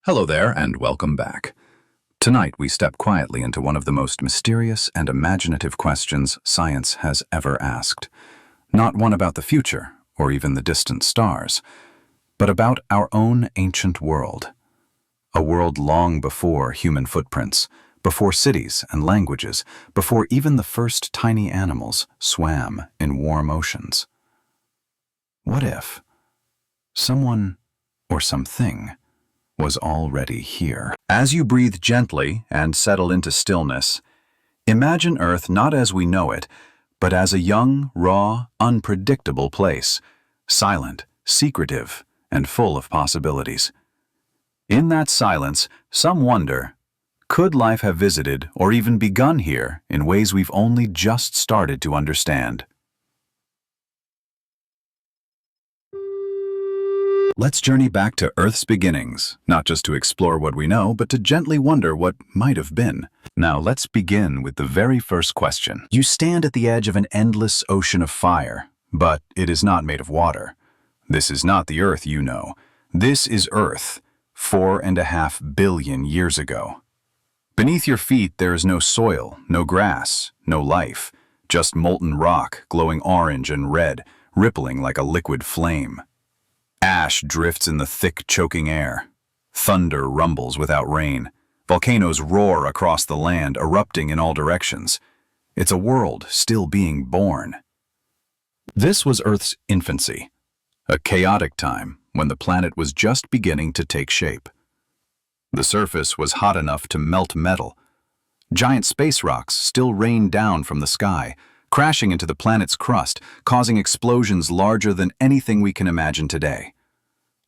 Hello there, and welcome back. Tonight, we step quietly into one of the most mysterious and imaginative questions science has ever asked. Not one about the future, or even the distant stars, but about our own ancient world. A world long before human footprints, before cities and languages, before even the first tiny animals swam in warm oceans. What if someone or something was already here? As you breathe gently and settle into stillness, imagine Earth not as we know it, but as a young, raw, unpredictable place, silent, secretive, and full of possibilities. In that silence, some wonder, could life have visited or even begun here in ways we've only just started to understand? Let's journey back to Earth's beginnings, not just to explore what we know, but to gently wonder what might have been. Now, let's begin with the very first question. You stand at the edge of an endless ocean of fire, but it is not made of water. This is not the Earth you know. This is Earth, 4.5 billion years ago. Beneath your feet, there is no soil, no grass, no life, just molten rock glowing orange and red, rippling like a liquid flame. Ash drifts in the thick, choking air. Thunder rumbles without rain. Volcanoes roar across the land, erupting in all directions. It's a world still being born. This was Earth's infancy, a chaotic time when the planet was just beginning to take shape. The surface was hot enough to melt metal. Giant space rocks still rained down from the sky, crashing into the planet's crust, causing explosions larger than anything we can imagine today.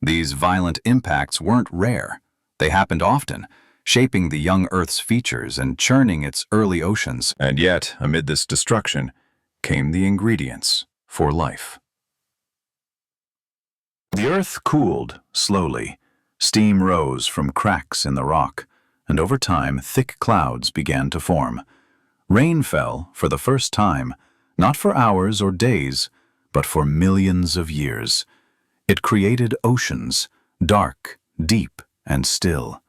These violent impacts weren't rare. They happened often, shaping the young Earth's features and churning its early oceans. And yet, amid this destruction, came the ingredients for life. The Earth cooled slowly. Steam rose from cracks in the rock, and over time, thick clouds began to form. Rain fell for the first time, not for hours or days, but for millions of years. It created oceans, dark, deep, and still.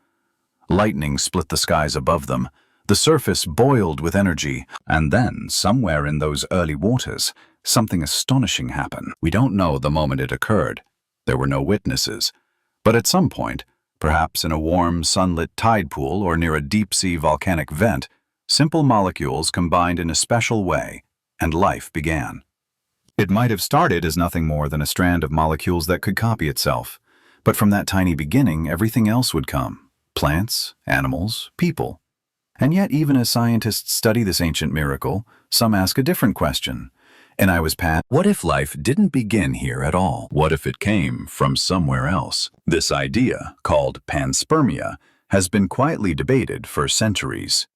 Lightning split the skies above them. The surface boiled with energy, and then, somewhere in those early waters, something astonishing happened. We don't know the moment it occurred. There were no witnesses. But at some point, perhaps in a warm, sunlit tide pool or near a deep-sea volcanic vent, simple molecules combined in a special way, and life began. It might have started as nothing more than a strand of molecules that could copy itself. But from that tiny beginning, everything else would come. Plants, animals, people. And yet, even as scientists study this ancient miracle, some ask a different question. And I was what if life didn't begin here at all? What if it came from somewhere else? This idea, called panspermia, has been quietly debated for centuries.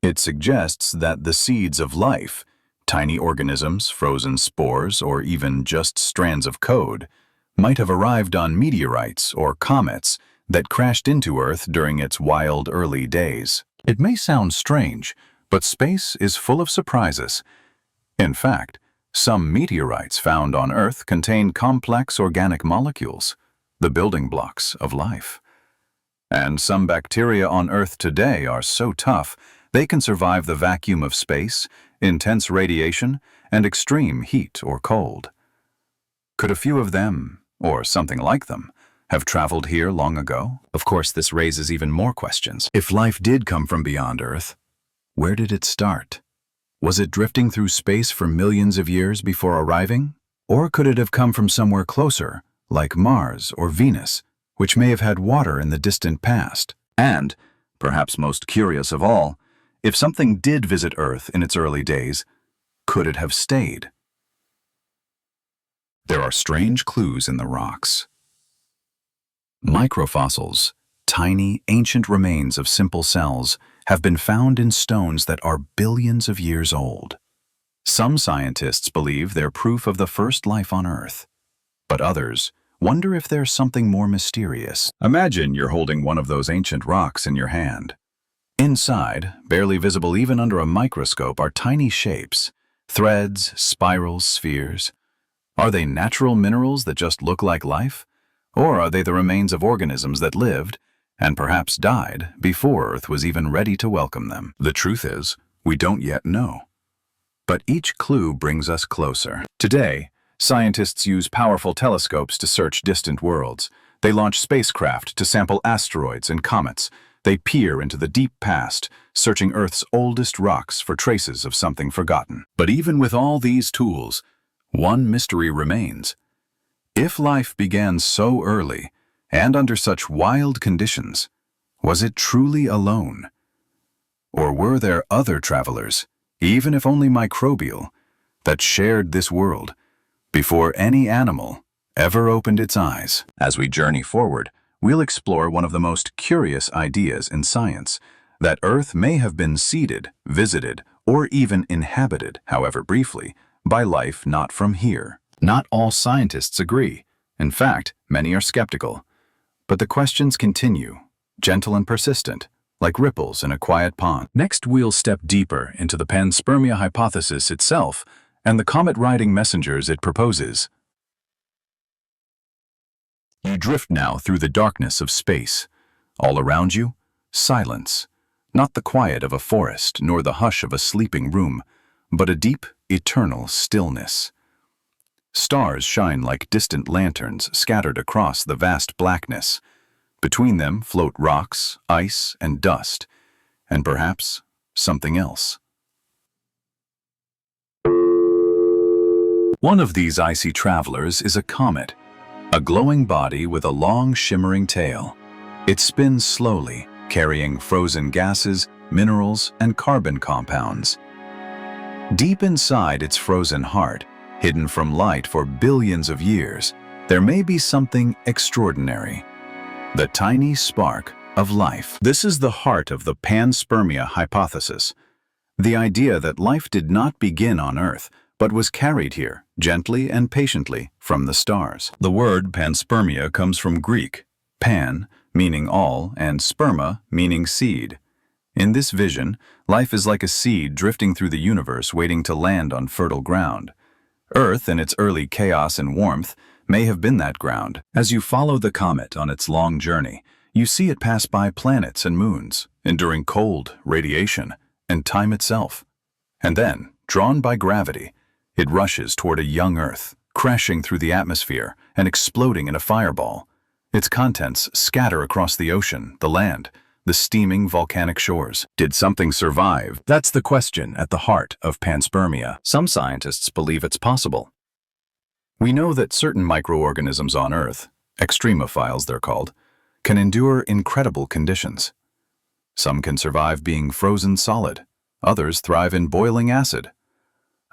It suggests that the seeds of life, tiny organisms, frozen spores, or even just strands of code, might have arrived on meteorites or comets that crashed into Earth during its wild early days. It may sound strange, but space is full of surprises. In fact, some meteorites found on Earth contain complex organic molecules, the building blocks of life. And some bacteria on Earth today are so tough, they can survive the vacuum of space, intense radiation, and extreme heat or cold. Could a few of them, or something like them, have traveled here long ago? Of course, this raises even more questions. If life did come from beyond Earth, where did it start? Was it drifting through space for millions of years before arriving? Or could it have come from somewhere closer, like Mars or Venus, which may have had water in the distant past? And, perhaps most curious of all, if something did visit Earth in its early days, could it have stayed? There are strange clues in the rocks. Microfossils, tiny, ancient remains of simple cells, have been found in stones that are billions of years old. Some scientists believe they're proof of the first life on Earth, but others wonder if there's something more mysterious. Imagine you're holding one of those ancient rocks in your hand. Inside, barely visible even under a microscope, are tiny shapes, threads, spirals, spheres. Are they natural minerals that just look like life? Or are they the remains of organisms that lived and perhaps died before Earth was even ready to welcome them. The truth is, we don't yet know. But each clue brings us closer. Today, scientists use powerful telescopes to search distant worlds. They launch spacecraft to sample asteroids and comets. They peer into the deep past, searching Earth's oldest rocks for traces of something forgotten. But even with all these tools, one mystery remains. If life began so early, and under such wild conditions, was it truly alone? Or were there other travelers, even if only microbial, that shared this world before any animal ever opened its eyes? As we journey forward, we'll explore one of the most curious ideas in science, that Earth may have been seeded, visited, or even inhabited, however briefly, by life not from here. Not all scientists agree. In fact, many are skeptical. But the questions continue, gentle and persistent, like ripples in a quiet pond. Next, we'll step deeper into the panspermia hypothesis itself and the comet-riding messengers it proposes. You drift now through the darkness of space. All around you, silence. Not the quiet of a forest, nor the hush of a sleeping room, but a deep, eternal stillness. Stars shine like distant lanterns scattered across the vast blackness. Between them float rocks, ice, and dust, and perhaps something else. One of these icy travelers is a comet, a glowing body with a long, shimmering tail. It spins slowly, carrying frozen gases, minerals, and carbon compounds. Deep inside its frozen heart, hidden from light for billions of years, there may be something extraordinary. The tiny spark of life. This is the heart of the panspermia hypothesis. The idea that life did not begin on Earth, but was carried here, gently and patiently, from the stars. The word panspermia comes from Greek, pan, meaning all, and sperma, meaning seed. In this vision, life is like a seed drifting through the universe waiting to land on fertile ground. Earth, in its early chaos and warmth, may have been that ground. As you follow the comet on its long journey, you see it pass by planets and moons, enduring cold, radiation, and time itself. And then, drawn by gravity, it rushes toward a young Earth, crashing through the atmosphere and exploding in a fireball. Its contents scatter across the ocean, the land, the steaming volcanic shores. Did something survive? That's the question at the heart of panspermia. Some scientists believe it's possible. We know that certain microorganisms on Earth, extremophiles they're called, can endure incredible conditions. Some can survive being frozen solid. Others thrive in boiling acid.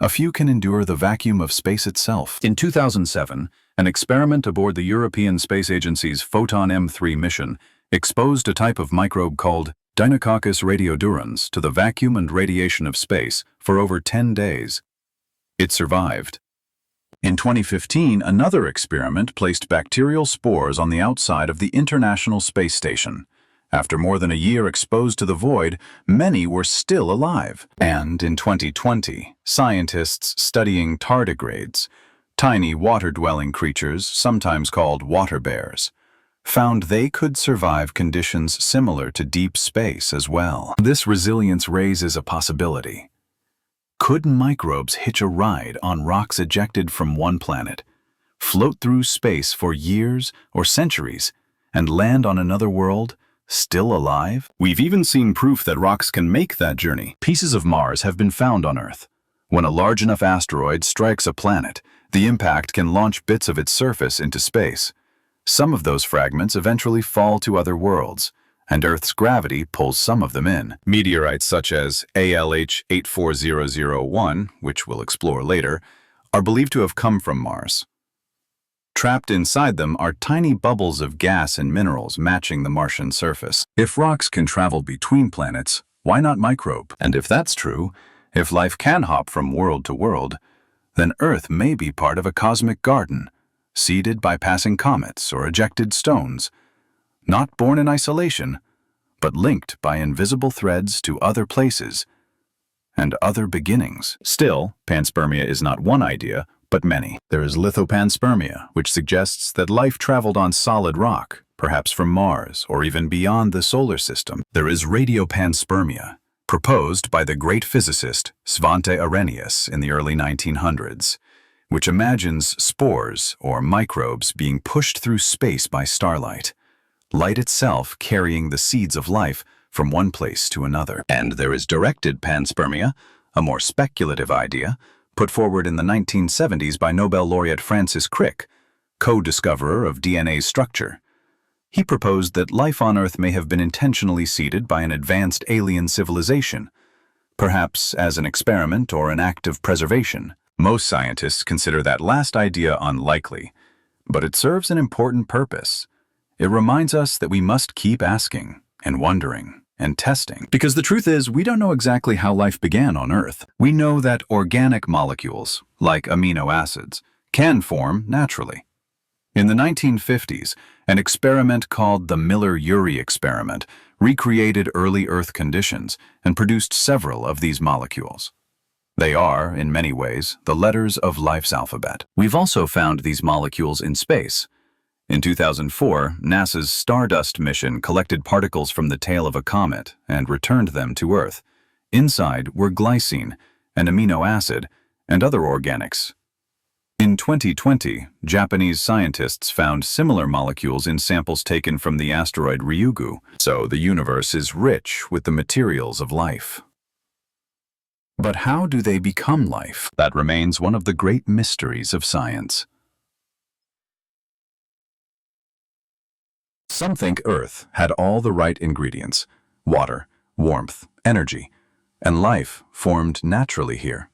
A few can endure the vacuum of space itself. In 2007, an experiment aboard the European Space Agency's Photon M3 mission exposed a type of microbe called Deinococcus radiodurans to the vacuum and radiation of space for over 10 days. It survived. In 2015, another experiment placed bacterial spores on the outside of the International Space Station. After more than a year exposed to the void, many were still alive. And in 2020, scientists studying tardigrades, tiny water-dwelling creatures, sometimes called water bears, found they could survive conditions similar to deep space as well. This resilience raises a possibility. Could microbes hitch a ride on rocks ejected from one planet, float through space for years or centuries, and land on another world, still alive? We've even seen proof that rocks can make that journey. Pieces of Mars have been found on Earth. When a large enough asteroid strikes a planet, the impact can launch bits of its surface into space. Some of those fragments eventually fall to other worlds, and Earth's gravity pulls some of them in. Meteorites such as ALH 84001, which we'll explore later, are believed to have come from Mars. Trapped inside them are tiny bubbles of gas and minerals matching the Martian surface. If rocks can travel between planets, why not microbe? And if that's true, if life can hop from world to world, then Earth may be part of a cosmic garden, seeded by passing comets or ejected stones, not born in isolation, but linked by invisible threads to other places and other beginnings. Still, panspermia is not one idea, but many. There is lithopanspermia, which suggests that life traveled on solid rock, perhaps from Mars or even beyond the solar system. There is radiopanspermia, proposed by the great physicist Svante Arrhenius in the early 1900s, which imagines spores or microbes being pushed through space by starlight, light itself carrying the seeds of life from one place to another. And there is directed panspermia, a more speculative idea, put forward in the 1970s by Nobel laureate Francis Crick, co-discoverer of DNA's structure. He proposed that life on Earth may have been intentionally seeded by an advanced alien civilization, perhaps as an experiment or an act of preservation. Most scientists consider that last idea unlikely, but it serves an important purpose. It reminds us that we must keep asking and wondering and testing. Because the truth is, we don't know exactly how life began on Earth. We know that organic molecules, like amino acids, can form naturally. In the 1950s, an experiment called the Miller-Urey experiment recreated early Earth conditions and produced several of these molecules. They are, in many ways, the letters of life's alphabet. We've also found these molecules in space. In 2004, NASA's Stardust mission collected particles from the tail of a comet and returned them to Earth. Inside were glycine, an amino acid, and other organics. In 2020, Japanese scientists found similar molecules in samples taken from the asteroid Ryugu, so the universe is rich with the materials of life. But how do they become life? That remains one of the great mysteries of science. Some think Earth had all the right ingredients: water, warmth, energy, and life formed naturally here.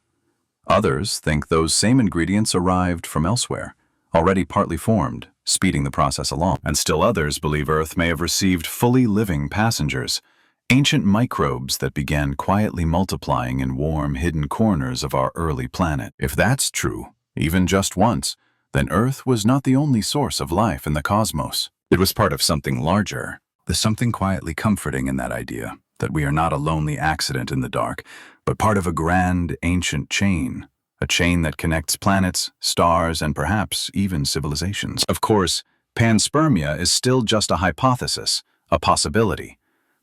Others think those same ingredients arrived from elsewhere, already partly formed, speeding the process along. And still others believe Earth may have received fully living passengers, ancient microbes that began quietly multiplying in warm, hidden corners of our early planet. If that's true, even just once, then Earth was not the only source of life in the cosmos. It was part of something larger. There's something quietly comforting in that idea, that we are not a lonely accident in the dark, but part of a grand, ancient chain, a chain that connects planets, stars, and perhaps even civilizations. Of course, panspermia is still just a hypothesis, a possibility.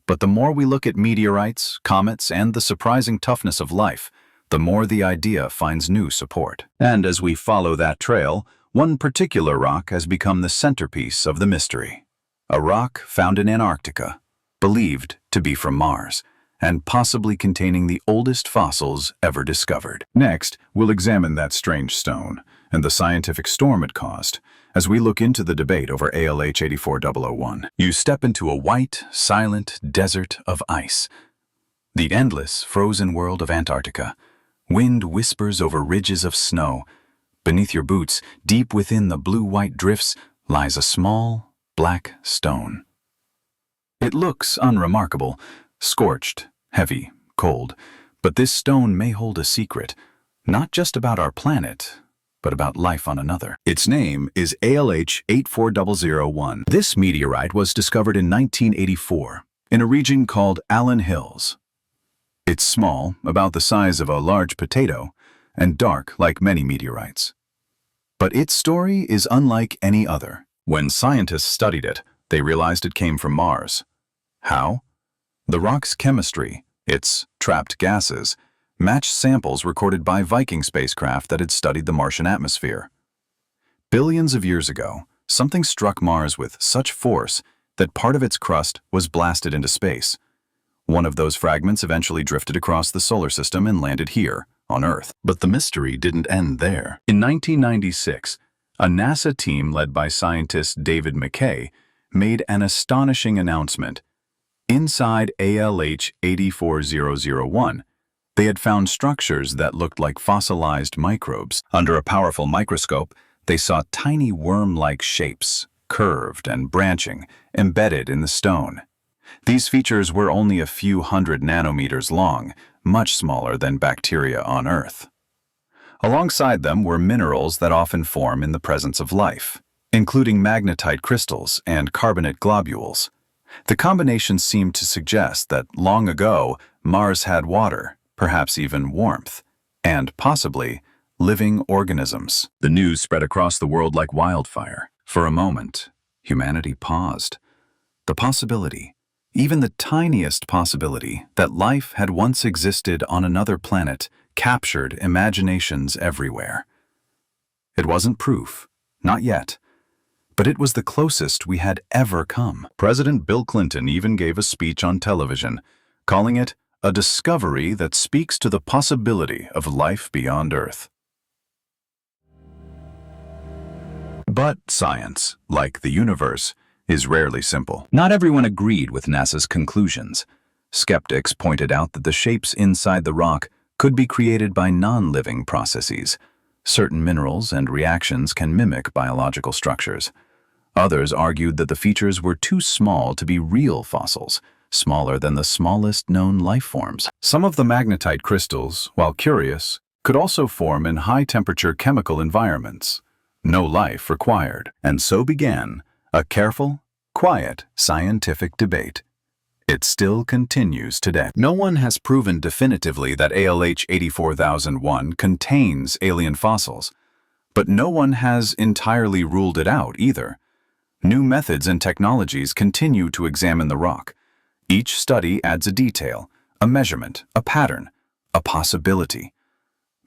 But the more we look at meteorites, comets, and the surprising toughness of life, the more the idea finds new support. And as we follow that trail, one particular rock has become the centerpiece of the mystery. A rock found in Antarctica, believed to be from Mars, and possibly containing the oldest fossils ever discovered. Next, we'll examine that strange stone and the scientific storm it caused as we look into the debate over ALH 84001. You step into a white, silent desert of ice. The endless, frozen world of Antarctica. Wind whispers over ridges of snow. Beneath your boots, deep within the blue-white drifts, lies a small, black stone. It looks unremarkable, scorched, heavy, cold, but this stone may hold a secret, not just about our planet, but about life on another. Its name is ALH 84001. This meteorite was discovered in 1984 in a region called Allen Hills. It's small, about the size of a large potato, and dark like many meteorites. But its story is unlike any other. When scientists studied it, they realized it came from Mars. How? The rock's chemistry, its trapped gases, matched samples recorded by Viking spacecraft that had studied the Martian atmosphere. Billions of years ago, something struck Mars with such force that part of its crust was blasted into space. One of those fragments eventually drifted across the solar system and landed here, on Earth. But the mystery didn't end there. In 1996, a NASA team led by scientist David McKay made an astonishing announcement. Inside ALH 84001, they had found structures that looked like fossilized microbes. Under a powerful microscope, they saw tiny worm-like shapes, curved and branching, embedded in the stone. These features were only a few hundred nanometers long, much smaller than bacteria on Earth. Alongside them were minerals that often form in the presence of life, including magnetite crystals and carbonate globules. The combination seemed to suggest that long ago, Mars had water, perhaps even warmth, and possibly living organisms. The news spread across the world like wildfire. For a moment, Humanity paused. The possibility, even the tiniest possibility, that life had once existed on another planet captured imaginations everywhere. It wasn't proof, not yet, but it was the closest we had ever come. President Bill Clinton even gave a speech on television, calling it a discovery that speaks to the possibility of life beyond Earth. But science, like the universe, is rarely simple. Not everyone agreed with NASA's conclusions. Skeptics pointed out that the shapes inside the rock could be created by non-living processes. Certain minerals and reactions can mimic biological structures. Others argued that the features were too small to be real fossils, smaller than the smallest known life forms. Some of the magnetite crystals, while curious, could also form in high-temperature chemical environments. No life required. And so began a careful, quiet, scientific debate. It still continues today. No one has proven definitively that ALH 84001 contains alien fossils, but no one has entirely ruled it out either. New methods and technologies continue to examine the rock. Each study adds a detail, a measurement, a pattern, a possibility,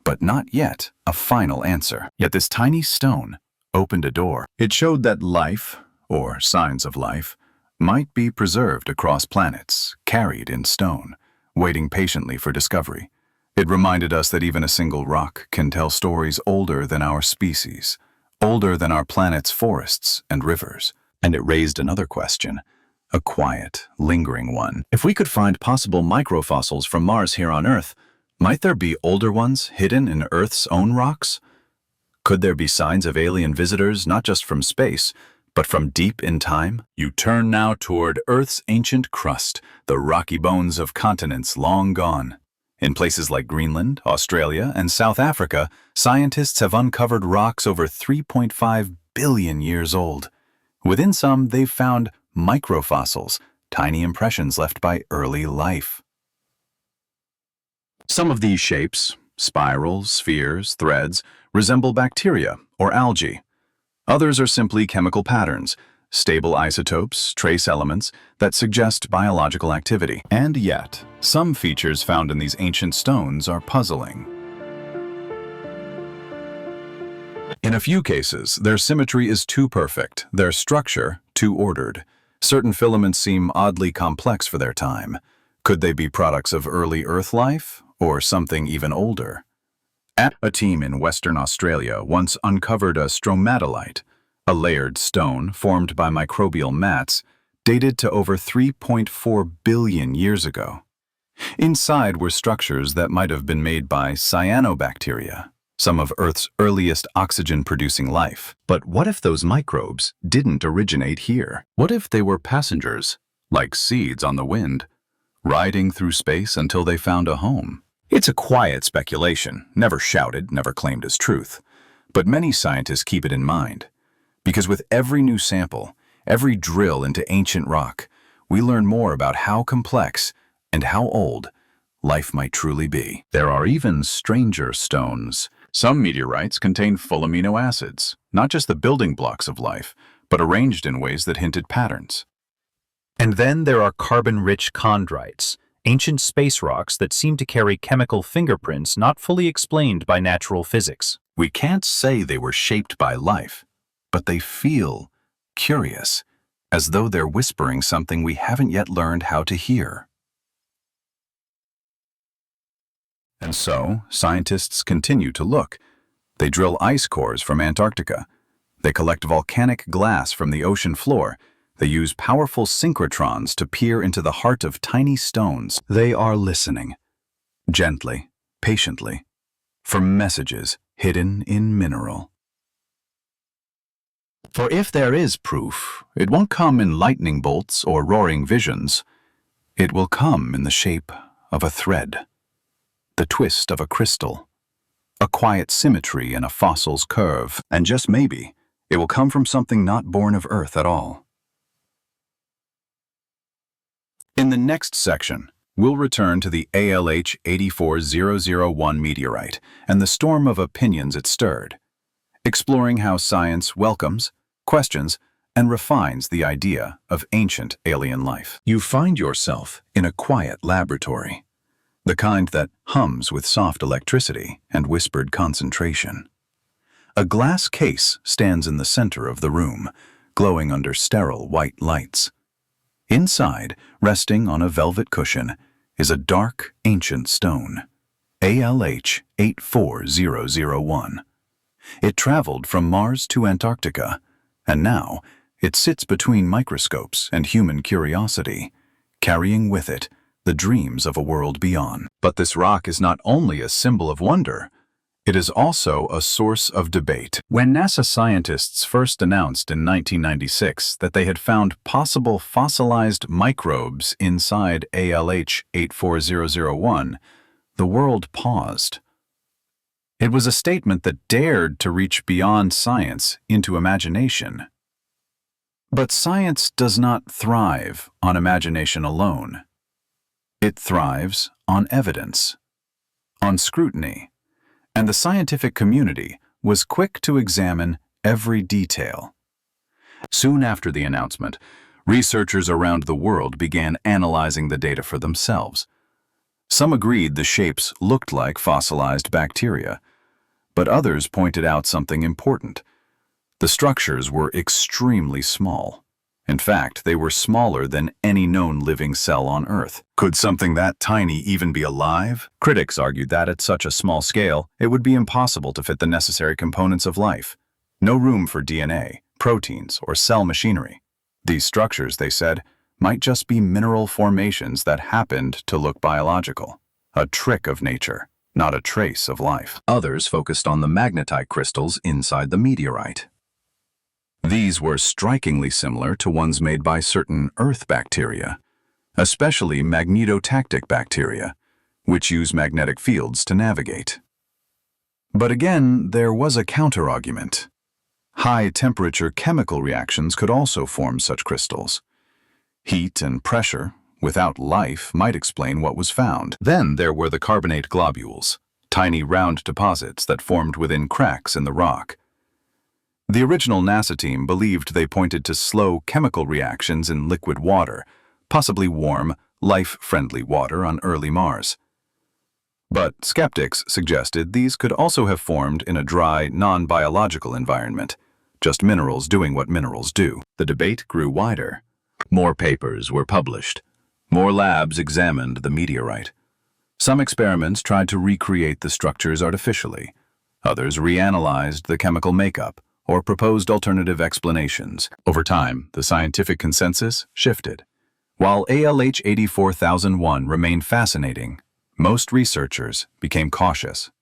but not yet a final answer. Yet this tiny stone opened a door. It showed that life, or signs of life, might be preserved across planets, carried in stone, waiting patiently for discovery. It reminded us that even a single rock can tell stories older than our species, older than our planet's forests and rivers. And it raised another question, a quiet, lingering one. If we could find possible microfossils from Mars here on Earth, might there be older ones hidden in Earth's own rocks? Could there be signs of alien visitors not just from space, but from deep in time? You turn now toward Earth's ancient crust, the rocky bones of continents long gone. In places like Greenland, Australia, and South Africa, scientists have uncovered rocks over 3.5 billion years old. Within some, they've found microfossils, tiny impressions left by early life. Some of these shapes, spirals, spheres, threads, resemble bacteria or algae. Others are simply chemical patterns, stable isotopes, trace elements that suggest biological activity. And yet, some features found in these ancient stones are puzzling. In a few cases, their symmetry is too perfect, their structure too ordered. Certain filaments seem oddly complex for their time. Could they be products of early Earth life, or something even older? A team in Western Australia once uncovered a stromatolite, a layered stone formed by microbial mats, dated to over 3.4 billion years ago. Inside were structures that might have been made by cyanobacteria, some of Earth's earliest oxygen-producing life. But what if those microbes didn't originate here? What if they were passengers, like seeds on the wind, riding through space until they found a home? It's a quiet speculation, never shouted, never claimed as truth. But many scientists keep it in mind, because with every new sample, every drill into ancient rock, we learn more about how complex and how old life might truly be. There are even stranger stones. Some meteorites contain full amino acids, not just the building blocks of life, but arranged in ways that hint at patterns. And then there are carbon-rich chondrites, ancient space rocks that seem to carry chemical fingerprints not fully explained by natural physics. We can't say they were shaped by life, but they feel curious, as though they're whispering something we haven't yet learned how to hear. And so, scientists continue to look. They drill ice cores from Antarctica. They collect volcanic glass from the ocean floor. They use powerful synchrotrons to peer into the heart of tiny stones. They are listening, gently, patiently, for messages hidden in mineral. For if there is proof, it won't come in lightning bolts or roaring visions. It will come in the shape of a thread, the twist of a crystal, a quiet symmetry in a fossil's curve, and just maybe, it will come from something not born of Earth at all. In the next section, we'll return to the ALH 84001 meteorite and the storm of opinions it stirred, exploring how science welcomes, questions, and refines the idea of ancient alien life. You find yourself in a quiet laboratory, the kind that hums with soft electricity and whispered concentration. A glass case stands in the center of the room, glowing under sterile white lights. Inside, resting on a velvet cushion, is a dark, ancient stone, ALH 84001. It traveled from Mars to Antarctica, and now it sits between microscopes and human curiosity, carrying with it the dreams of a world beyond. But this rock is not only a symbol of wonder, it is also a source of debate. When NASA scientists first announced in 1996 that they had found possible fossilized microbes inside ALH 84001, the world paused. It was a statement that dared to reach beyond science into imagination. But science does not thrive on imagination alone. It thrives on evidence, on scrutiny, and the scientific community was quick to examine every detail. Soon after the announcement, researchers around the world began analyzing the data for themselves. Some agreed the shapes looked like fossilized bacteria, but others pointed out something important. The structures were extremely small. In fact, they were smaller than any known living cell on Earth. Could something that tiny even be alive? Critics argued that at such a small scale, it would be impossible to fit the necessary components of life. No room for DNA, proteins, or cell machinery. These structures, they said, might just be mineral formations that happened to look biological. A trick of nature, not a trace of life. Others focused on the magnetite crystals inside the meteorite. These were strikingly similar to ones made by certain Earth bacteria, especially magnetotactic bacteria, which use magnetic fields to navigate. But again, there was a counter-argument. High-temperature chemical reactions could also form such crystals. Heat and pressure, without life, might explain what was found. Then there were the carbonate globules, tiny round deposits that formed within cracks in the rock. The original NASA team believed they pointed to slow chemical reactions in liquid water, possibly warm, life-friendly water on early Mars. But skeptics suggested these could also have formed in a dry, non-biological environment, just minerals doing what minerals do. The debate grew wider. More papers were published. More labs examined the meteorite. Some experiments tried to recreate the structures artificially. Others reanalyzed the chemical makeup or proposed alternative explanations. Over time, the scientific consensus shifted. While ALH 84001 remained fascinating, most researchers became cautious.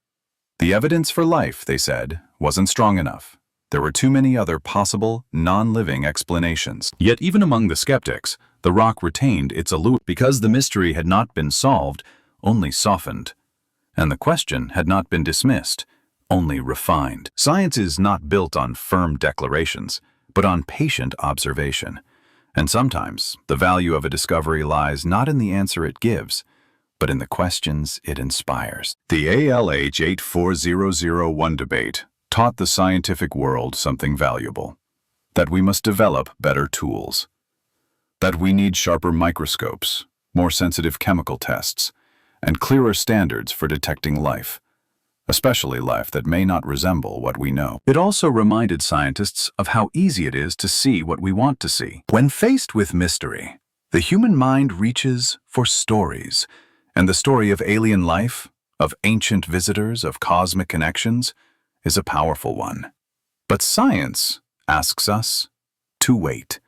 The evidence for life, they said, wasn't strong enough. There were too many other possible, non-living explanations. Yet even among the skeptics, the rock retained its allure because the mystery had not been solved, only softened. And the question had not been dismissed, only refined. Science is not built on firm declarations, but on patient observation. And sometimes, the value of a discovery lies not in the answer it gives, but in the questions it inspires. The ALH 84001 debate taught the scientific world something valuable: that we must develop better tools, that we need sharper microscopes, more sensitive chemical tests, and clearer standards for detecting life, especially life that may not resemble what we know. It also reminded scientists of how easy it is to see what we want to see. When faced with mystery, the human mind reaches for stories, and the story of alien life, of ancient visitors, of cosmic connections, is a powerful one. But science asks us to wait,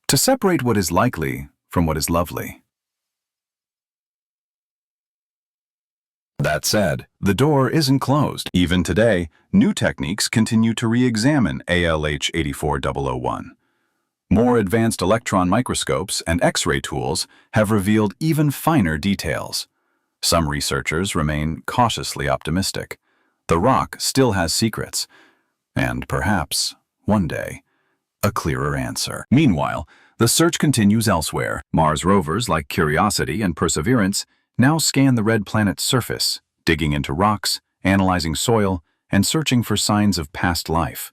to separate what is likely from what is lovely. That said, the door isn't closed. Even today, new techniques continue to re-examine ALH 84001. More advanced electron microscopes and X-ray tools have revealed even finer details. Some researchers remain cautiously optimistic. The rock still has secrets, and perhaps, one day, a clearer answer. Meanwhile, the search continues elsewhere. Mars rovers like Curiosity and Perseverance now scan the red planet's surface, digging into rocks, analyzing soil, and searching for signs of past life.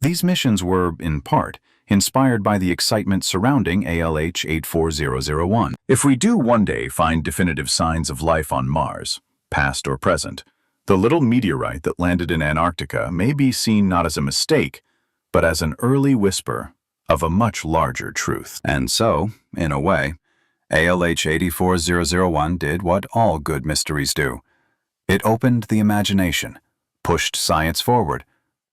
These missions were, in part, inspired by the excitement surrounding ALH 84001. If we do one day find definitive signs of life on Mars, past or present, the little meteorite that landed in Antarctica may be seen not as a mistake, but as an early whisper of a much larger truth. And so, in a way, ALH 84001 did what all good mysteries do. It opened the imagination, pushed science forward,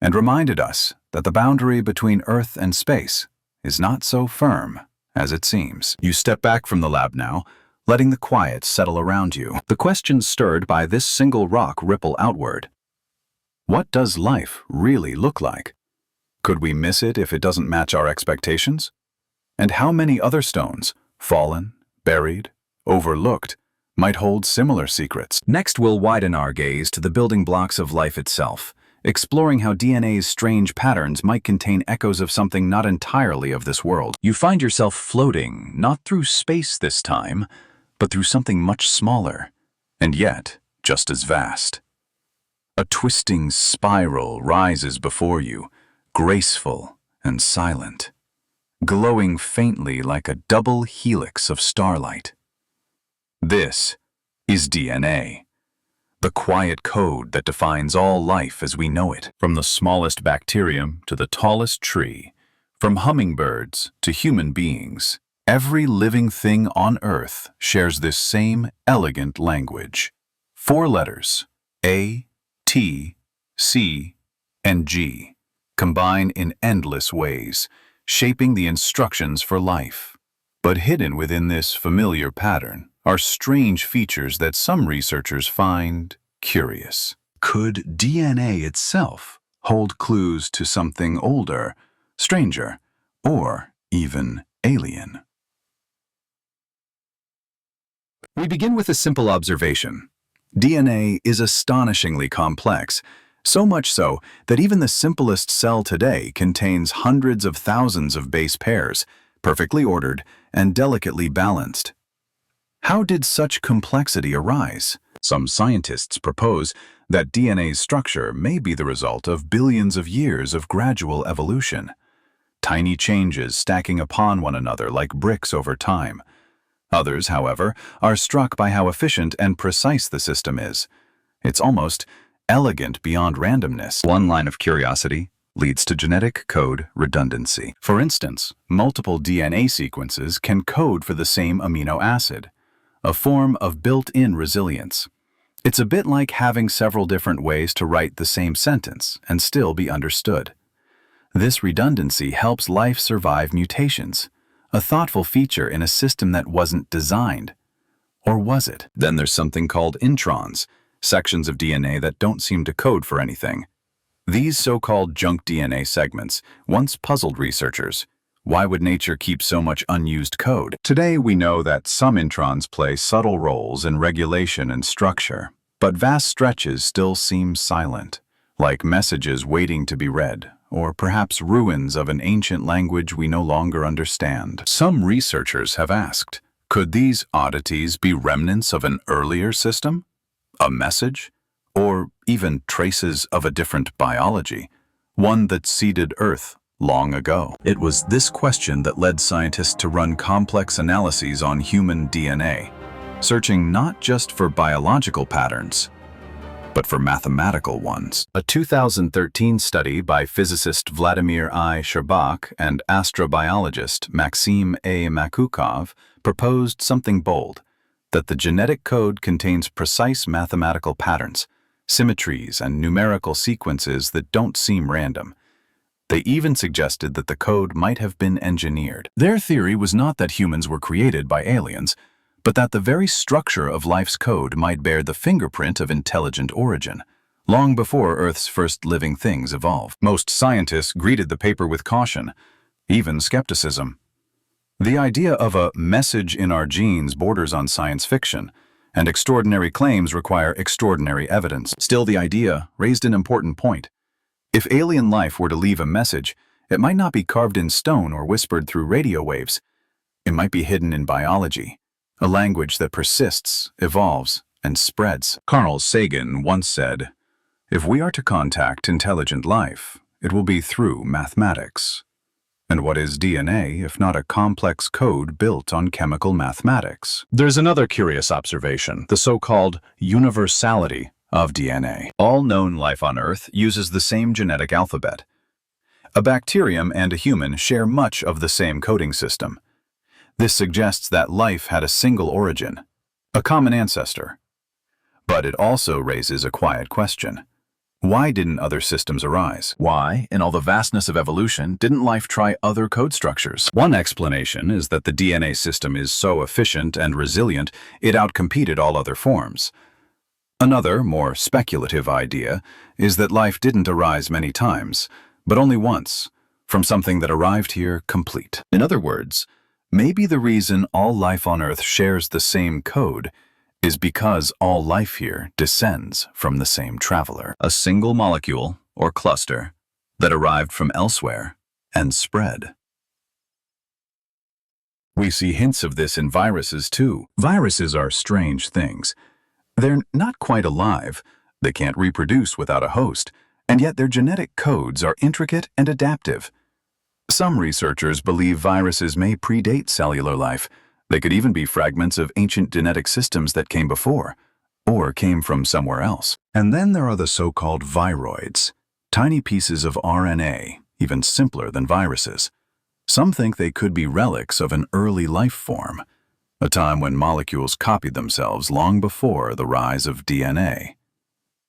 and reminded us that the boundary between Earth and space is not so firm as it seems. You step back from the lab now, letting the quiet settle around you. The questions stirred by this single rock ripple outward. What does life really look like? Could we miss it if it doesn't match our expectations? And how many other stones, fallen, buried, overlooked, might hold similar secrets? Next, we'll widen our gaze to the building blocks of life itself, exploring how DNA's strange patterns might contain echoes of something not entirely of this world. You find yourself floating, not through space this time, but through something much smaller, and yet just as vast. A twisting spiral rises before you, graceful and silent, glowing faintly like a double helix of starlight. This is DNA. The quiet code that defines all life as we know it. From the smallest bacterium to the tallest tree, from hummingbirds to human beings, every living thing on Earth shares this same elegant language. 4 letters, A, T, C, and G, combine in endless ways, shaping the instructions for life. But hidden within this familiar pattern are strange features that some researchers find curious. Could DNA itself hold clues to something older, stranger, or even alien? We begin with a simple observation. DNA is astonishingly complex, so much so that even the simplest cell today contains hundreds of thousands of base pairs, perfectly ordered and delicately balanced. How did such complexity arise? Some scientists propose that DNA's structure may be the result of billions of years of gradual evolution, tiny changes stacking upon one another like bricks over time. Others, however, are struck by how efficient and precise the system is. It's almost elegant beyond randomness. One line of curiosity leads to genetic code redundancy. For instance, multiple DNA sequences can code for the same amino acid, a form of built-in resilience. It's a bit like having several different ways to write the same sentence and still be understood. This redundancy helps life survive mutations, a thoughtful feature in a system that wasn't designed. Or was it? Then there's something called introns, sections of DNA that don't seem to code for anything. These so-called junk DNA segments once puzzled researchers. Why would nature keep so much unused code? Today we know that some introns play subtle roles in regulation and structure, but vast stretches still seem silent, like messages waiting to be read, or perhaps ruins of an ancient language we no longer understand. Some researchers have asked, could these oddities be remnants of an earlier system? A message? Or even traces of a different biology, one that seeded Earth long ago? It was this question that led scientists to run complex analyses on human DNA, searching not just for biological patterns, but for mathematical ones. A 2013 study by physicist Vladimir I. Sherbak and astrobiologist Maxim A. Makukov proposed something bold, that the genetic code contains precise mathematical patterns, symmetries, and numerical sequences that don't seem random. They even suggested that the code might have been engineered. Their theory was not that humans were created by aliens, but that the very structure of life's code might bear the fingerprint of intelligent origin, long before Earth's first living things evolved. Most scientists greeted the paper with caution, even skepticism. The idea of a message in our genes borders on science fiction, and extraordinary claims require extraordinary evidence. Still, the idea raised an important point. If alien life were to leave a message, it might not be carved in stone or whispered through radio waves. It might be hidden in biology, a language that persists, evolves, and spreads. Carl Sagan once said, "If we are to contact intelligent life, it will be through mathematics." And what is DNA if not a complex code built on chemical mathematics? There's another curious observation, the so-called universality of DNA. All known life on Earth uses the same genetic alphabet. A bacterium and a human share much of the same coding system. This suggests that life had a single origin, a common ancestor. But it also raises a quiet question. Why didn't other systems arise? Why, in all the vastness of evolution, didn't life try other code structures? One explanation is that the DNA system is so efficient and resilient, it outcompeted all other forms. Another, more speculative idea is that life didn't arise many times, but only once, from something that arrived here complete. In other words, maybe the reason all life on Earth shares the same code is because all life here descends from the same traveler, a single molecule or cluster that arrived from elsewhere and spread. We see hints of this in viruses too. Viruses are strange things. They're not quite alive, they can't reproduce without a host, and yet their genetic codes are intricate and adaptive. Some researchers believe viruses may predate cellular life. They could even be fragments of ancient genetic systems that came before, or came from somewhere else. And then there are the so-called viroids, tiny pieces of RNA, even simpler than viruses. Some think they could be relics of an early life form, a time when molecules copied themselves long before the rise of DNA.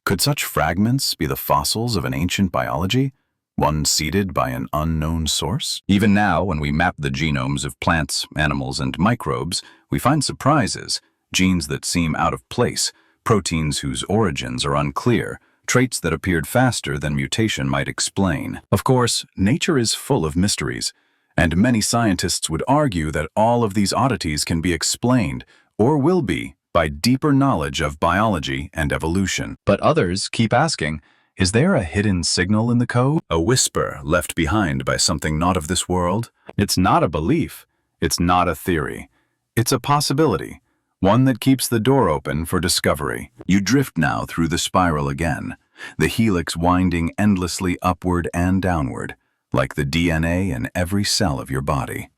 Could such fragments be the fossils of an ancient biology? One seeded by an unknown source? Even now, when we map the genomes of plants, animals, and microbes, we find surprises, genes that seem out of place, proteins whose origins are unclear, traits that appeared faster than mutation might explain. Of course, nature is full of mysteries, and many scientists would argue that all of these oddities can be explained, or will be, by deeper knowledge of biology and evolution. But others keep asking, is there a hidden signal in the code? A whisper left behind by something not of this world? It's not a belief. It's not a theory. It's a possibility, one that keeps the door open for discovery. You drift now through the spiral again, the helix winding endlessly upward and downward, like the DNA in every cell of your body.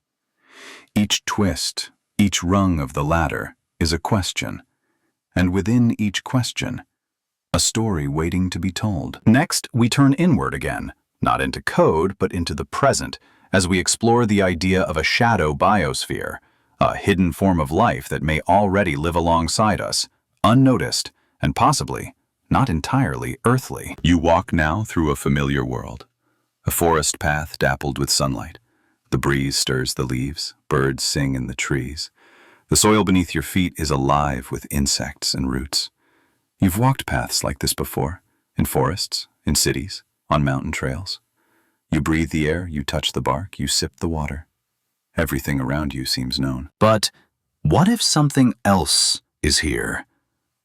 Each twist, each rung of the ladder is a question, and within each question, a story waiting to be told. Next, we turn inward again, not into code, but into the present, as we explore the idea of a shadow biosphere, a hidden form of life that may already live alongside us, unnoticed, and possibly not entirely earthly. You walk now through a familiar world, a forest path dappled with sunlight. The breeze stirs the leaves, birds sing in the trees. The soil beneath your feet is alive with insects and roots. You've walked paths like this before, in forests, in cities, on mountain trails. You breathe the air, you touch the bark, you sip the water. Everything around you seems known. But what if something else is here?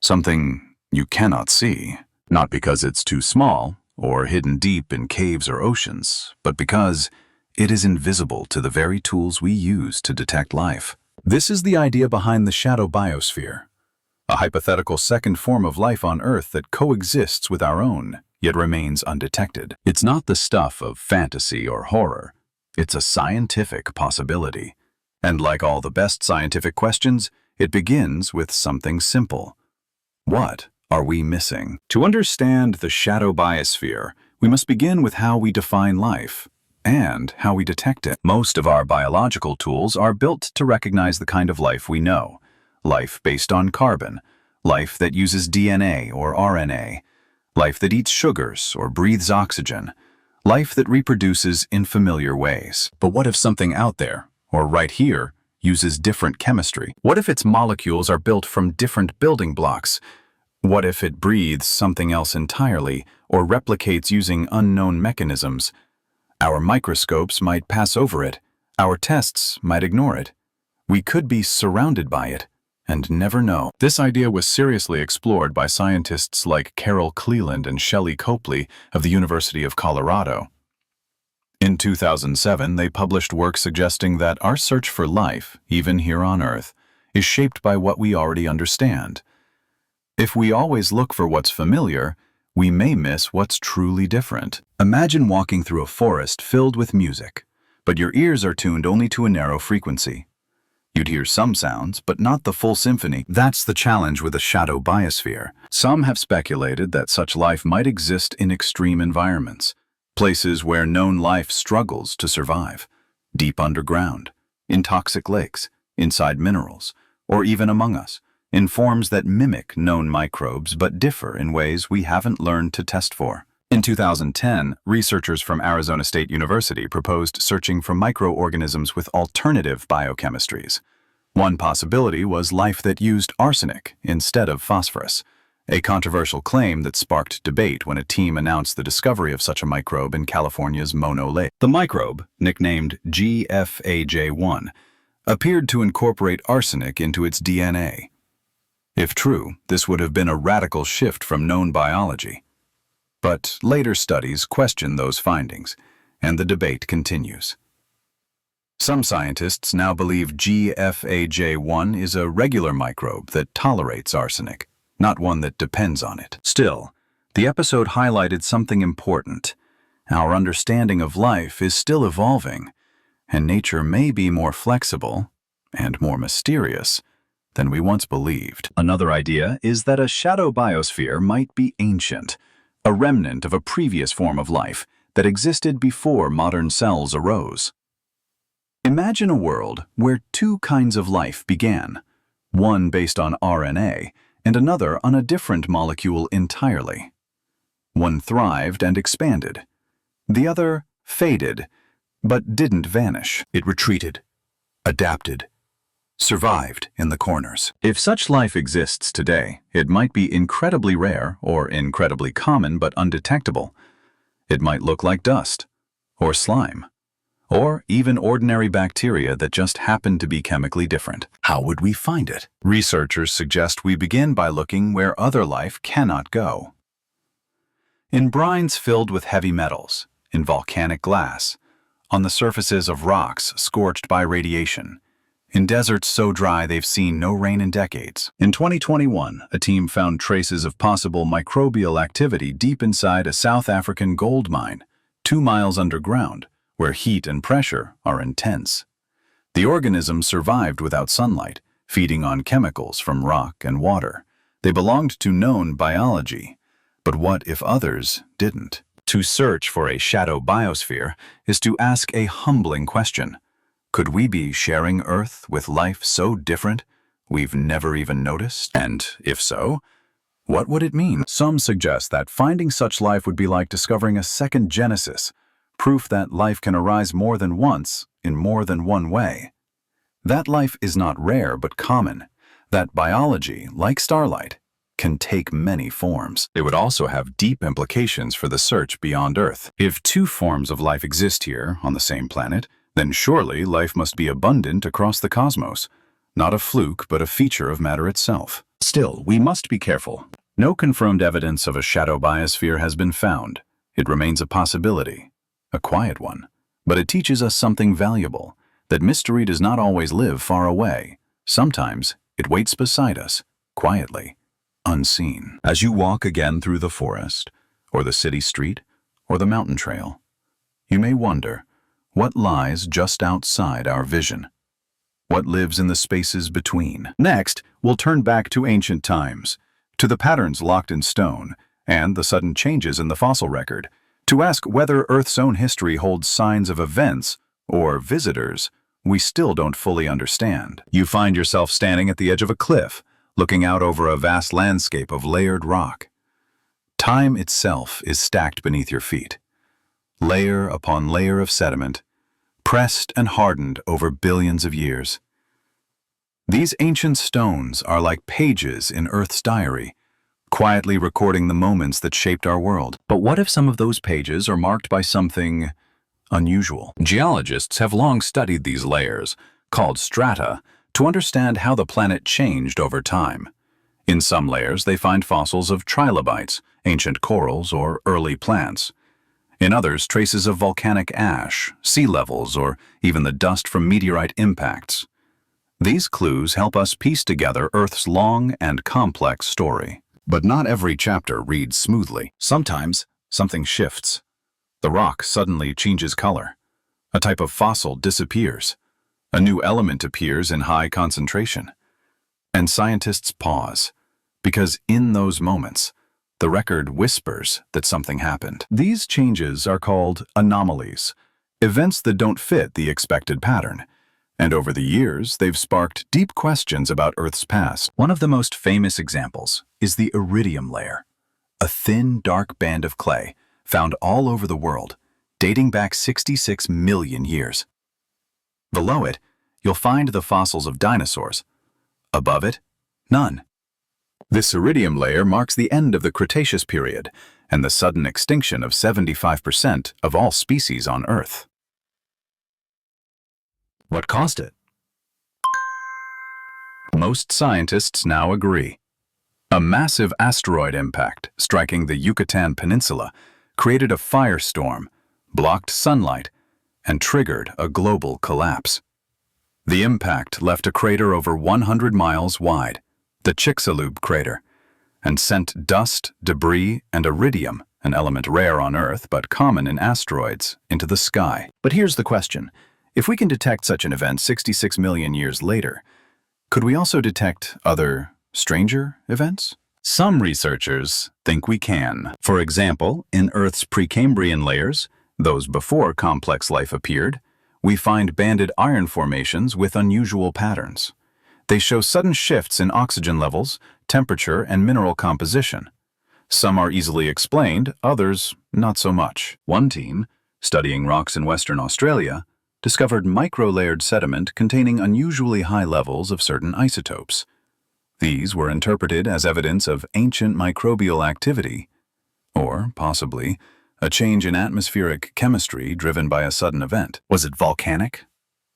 Something you cannot see, not because it's too small or hidden deep in caves or oceans, but because it is invisible to the very tools we use to detect life. This is the idea behind the shadow biosphere, a hypothetical second form of life on Earth that coexists with our own, yet remains undetected. It's not the stuff of fantasy or horror. It's a scientific possibility. And like all the best scientific questions, it begins with something simple. What are we missing? To understand the shadow biosphere, we must begin with how we define life and how we detect it. Most of our biological tools are built to recognize the kind of life we know. Life based on carbon, life that uses DNA or RNA, life that eats sugars or breathes oxygen, life that reproduces in familiar ways. But what if something out there, or right here, uses different chemistry? What if its molecules are built from different building blocks? What if it breathes something else entirely, or replicates using unknown mechanisms? Our microscopes might pass over it. Our tests might ignore it. We could be surrounded by it and never know. This idea was seriously explored by scientists like Carol Cleland and Shelley Copley of the University of Colorado. In 2007, they published work suggesting that our search for life, even here on Earth, is shaped by what we already understand. If we always look for what's familiar, we may miss what's truly different. Imagine walking through a forest filled with music. but your ears are tuned only to a narrow frequency. You'd hear some sounds, but not the full symphony. That's the challenge with a shadow biosphere. Some have speculated that such life might exist in extreme environments, places where known life struggles to survive, deep underground, in toxic lakes, inside minerals, or even among us, in forms that mimic known microbes but differ in ways we haven't learned to test for. In 2010, researchers from Arizona State University proposed searching for microorganisms with alternative biochemistries. One possibility was life that used arsenic instead of phosphorus, a controversial claim that sparked debate when a team announced the discovery of such a microbe in California's Mono Lake. The microbe, nicknamed GFAJ1, appeared to incorporate arsenic into its DNA. If true, this would have been a radical shift from known biology. But later studies question those findings, and the debate continues. Some scientists now believe GFAJ1 is a regular microbe that tolerates arsenic, not one that depends on it. Still, the episode highlighted something important. Our understanding of life is still evolving, and nature may be more flexible and more mysterious than we once believed. Another idea is that a shadow biosphere might be ancient, a remnant of a previous form of life that existed before modern cells arose. Imagine a world where two kinds of life began, one based on RNA and another on a different molecule entirely. One thrived and expanded. The other faded, but didn't vanish. It retreated, adapted, survived in the corners. If such life exists today, it might be incredibly rare or incredibly common but undetectable. It might look like dust, or slime, or even ordinary bacteria that just happen to be chemically different. How would we find it? Researchers suggest we begin by looking where other life cannot go. In brines filled with heavy metals, in volcanic glass, on the surfaces of rocks scorched by radiation, in deserts so dry they've seen no rain in decades. In 2021, a team found traces of possible microbial activity deep inside a South African gold mine, 2 miles underground, where heat and pressure are intense. The organisms survived without sunlight, feeding on chemicals from rock and water. They belonged to known biology. But what if others didn't? To search for a shadow biosphere is to ask a humbling question. Could we be sharing Earth with life so different we've never even noticed? And if so, what would it mean? Some suggest that finding such life would be like discovering a second Genesis, proof that life can arise more than once in more than one way. That life is not rare but common, that biology, like starlight, can take many forms. It would also have deep implications for the search beyond Earth. If two forms of life exist here on the same planet, then surely life must be abundant across the cosmos, not a fluke but a feature of matter itself. Still, we must be careful. No confirmed evidence of a shadow biosphere has been found. It remains a possibility, a quiet one, but it teaches us something valuable, that mystery does not always live far away. Sometimes it waits beside us, quietly, unseen. As you walk again through the forest, or the city street, or the mountain trail, you may wonder, what lies just outside our vision? What lives in the spaces between? Next, we'll turn back to ancient times, to the patterns locked in stone, and the sudden changes in the fossil record, to ask whether Earth's own history holds signs of events, or visitors, we still don't fully understand. You find yourself standing at the edge of a cliff, looking out over a vast landscape of layered rock. Time itself is stacked beneath your feet, layer upon layer of sediment, pressed and hardened over billions of years. These ancient stones are like pages in Earth's diary, quietly recording the moments that shaped our world. But what if some of those pages are marked by something unusual? Geologists have long studied these layers, called strata, to understand how the planet changed over time. In some layers, they find fossils of trilobites, ancient corals, or early plants. In others, traces of volcanic ash, sea levels, or even the dust from meteorite impacts. These clues help us piece together Earth's long and complex story. But not every chapter reads smoothly. Sometimes, something shifts. The rock suddenly changes color. A type of fossil disappears. A new element appears in high concentration. And scientists pause, because in those moments, the record whispers that something happened. These changes are called anomalies, events that don't fit the expected pattern. And over the years, they've sparked deep questions about Earth's past. One of the most famous examples is the iridium layer, a thin, dark band of clay found all over the world, dating back 66 million years. Below it, you'll find the fossils of dinosaurs. Above it, none. This iridium layer marks the end of the Cretaceous period and the sudden extinction of 75% of all species on Earth. What caused it? Most scientists now agree. A massive asteroid impact striking the Yucatan Peninsula created a firestorm, blocked sunlight, and triggered a global collapse. The impact left a crater over 100 miles wide, the Chicxulub crater, and sent dust, debris, and iridium, an element rare on Earth but common in asteroids, into the sky. But here's the question. If we can detect such an event 66 million years later, could we also detect other, stranger events? Some researchers think we can. For example, in Earth's Precambrian layers, those before complex life appeared, we find banded iron formations with unusual patterns. They show sudden shifts in oxygen levels, temperature, and mineral composition. Some are easily explained, others not so much. One team, studying rocks in Western Australia, discovered micro-layered sediment containing unusually high levels of certain isotopes. These were interpreted as evidence of ancient microbial activity, or possibly a change in atmospheric chemistry driven by a sudden event. Was it volcanic?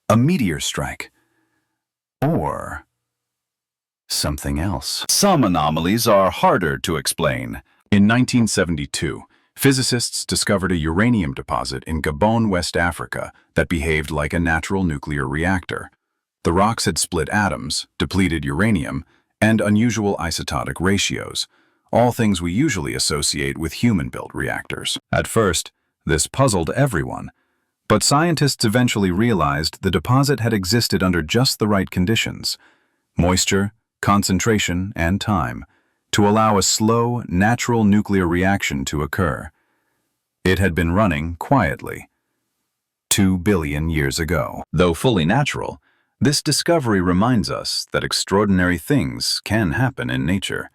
A meteor strike? Or something else? Some anomalies are harder to explain. In 1972, physicists discovered a uranium deposit in Gabon, West Africa, that behaved like a natural nuclear reactor. The rocks had split atoms, depleted uranium, and unusual isotopic ratios, all things we usually associate with human-built reactors. At first, this puzzled everyone, but scientists eventually realized the deposit had existed under just the right conditions, moisture, concentration, and time, to allow a slow, natural nuclear reaction to occur. It had been running quietly. 2 billion years ago. Though fully natural, this discovery reminds us that extraordinary things can happen in nature,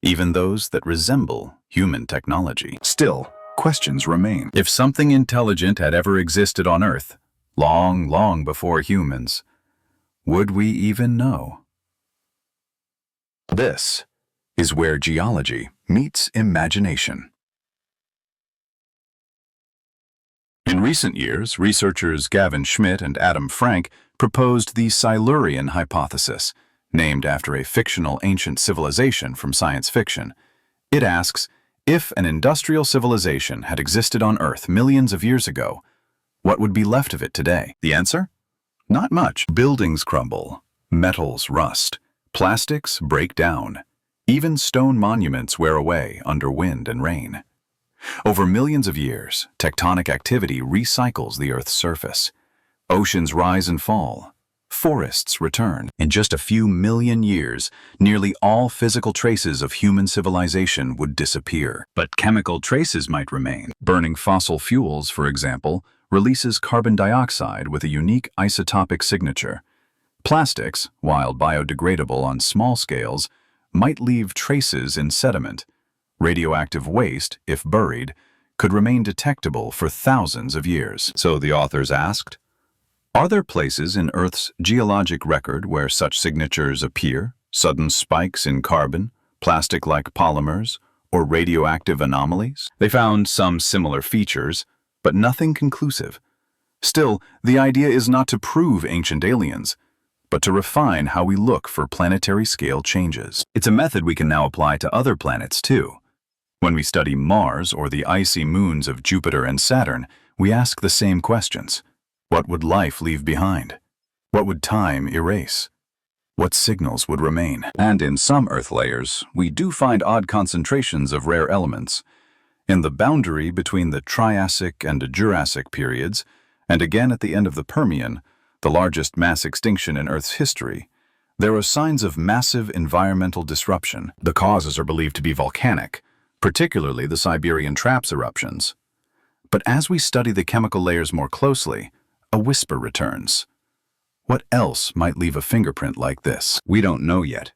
even those that resemble human technology. Still, questions remain. If something intelligent had ever existed on Earth, long, long before humans, would we even know? This is where geology meets imagination. In recent years, researchers Gavin Schmidt and Adam Frank proposed the Silurian hypothesis, named after a fictional ancient civilization from science fiction. It asks, if an industrial civilization had existed on Earth millions of years ago, what would be left of it today? The answer? Not much. Buildings crumble, metals rust, plastics break down, even stone monuments wear away under wind and rain. Over millions of years, tectonic activity recycles the Earth's surface. Oceans rise and fall. Forests return. In just a few million years, nearly all physical traces of human civilization would disappear. But chemical traces might remain. Burning fossil fuels, for example, releases carbon dioxide with a unique isotopic signature. Plastics, while biodegradable on small scales, might leave traces in sediment. Radioactive waste, if buried, could remain detectable for thousands of years. So the authors asked, are there places in Earth's geologic record where such signatures appear, sudden spikes in carbon, plastic-like polymers, or radioactive anomalies? They found some similar features, but nothing conclusive. Still, the idea is not to prove ancient aliens, but to refine how we look for planetary-scale changes. It's a method we can now apply to other planets, too. When we study Mars or the icy moons of Jupiter and Saturn, we ask the same questions. What would life leave behind? What would time erase? What signals would remain? And in some Earth layers, we do find odd concentrations of rare elements. In the boundary between the Triassic and Jurassic periods, and again at the end of the Permian, the largest mass extinction in Earth's history, there are signs of massive environmental disruption. The causes are believed to be volcanic, particularly the Siberian Traps eruptions. But as we study the chemical layers more closely, a whisper returns. What else might leave a fingerprint like this? We don't know yet.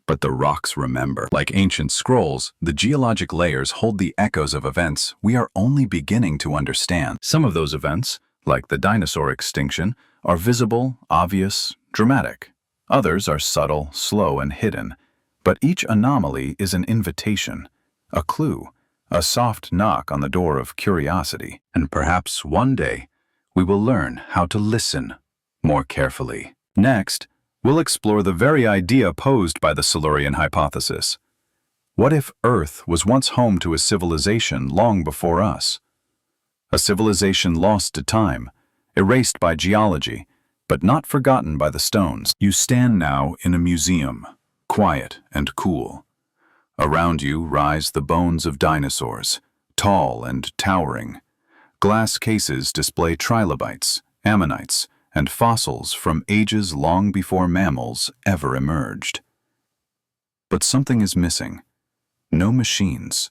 But the rocks remember. Like ancient scrolls, the geologic layers hold the echoes of events we are only beginning to understand. Some of those events, like the dinosaur extinction, are visible, obvious, dramatic. Others are subtle, slow, and hidden. But each anomaly is an invitation, a clue, a soft knock on the door of curiosity. And perhaps one day, we will learn how to listen more carefully. Next, we'll explore the very idea posed by the Silurian hypothesis. What if Earth was once home to a civilization long before us? A civilization lost to time, erased by geology, but not forgotten by the stones. You stand now in a museum, quiet and cool. Around you rise the bones of dinosaurs, tall and towering. Glass cases display trilobites, ammonites, and fossils from ages long before mammals ever emerged. But something is missing. No machines,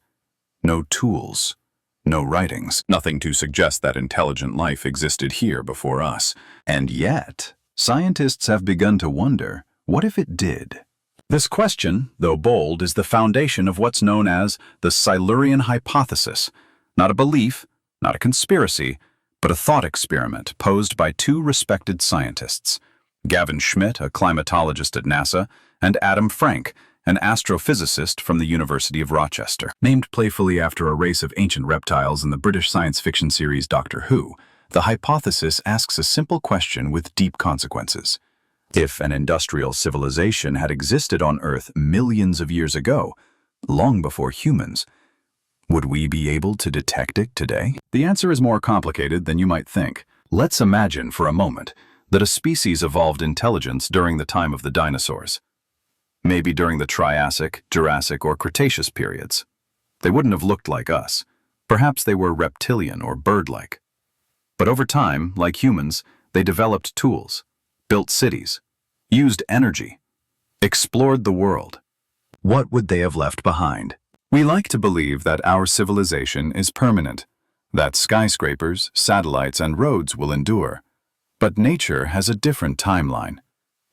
no tools, no writings. Nothing to suggest that intelligent life existed here before us. And yet, scientists have begun to wonder, what if it did? This question, though bold, is the foundation of what's known as the Silurian hypothesis. Not a belief, not a conspiracy, but a thought experiment posed by two respected scientists, Gavin Schmidt, a climatologist at NASA, and Adam Frank, an astrophysicist from the University of Rochester. Named playfully after a race of ancient reptiles in the British science fiction series Doctor Who, the hypothesis asks a simple question with deep consequences. If an industrial civilization had existed on Earth millions of years ago, long before humans, would we be able to detect it today? The answer is more complicated than you might think. Let's imagine for a moment that a species evolved intelligence during the time of the dinosaurs. Maybe during the Triassic, Jurassic, or Cretaceous periods. They wouldn't have looked like us. Perhaps they were reptilian or bird-like. But over time, like humans, they developed tools, built cities, used energy, explored the world. What would they have left behind? We like to believe that our civilization is permanent, that skyscrapers, satellites, and roads will endure. But nature has a different timeline.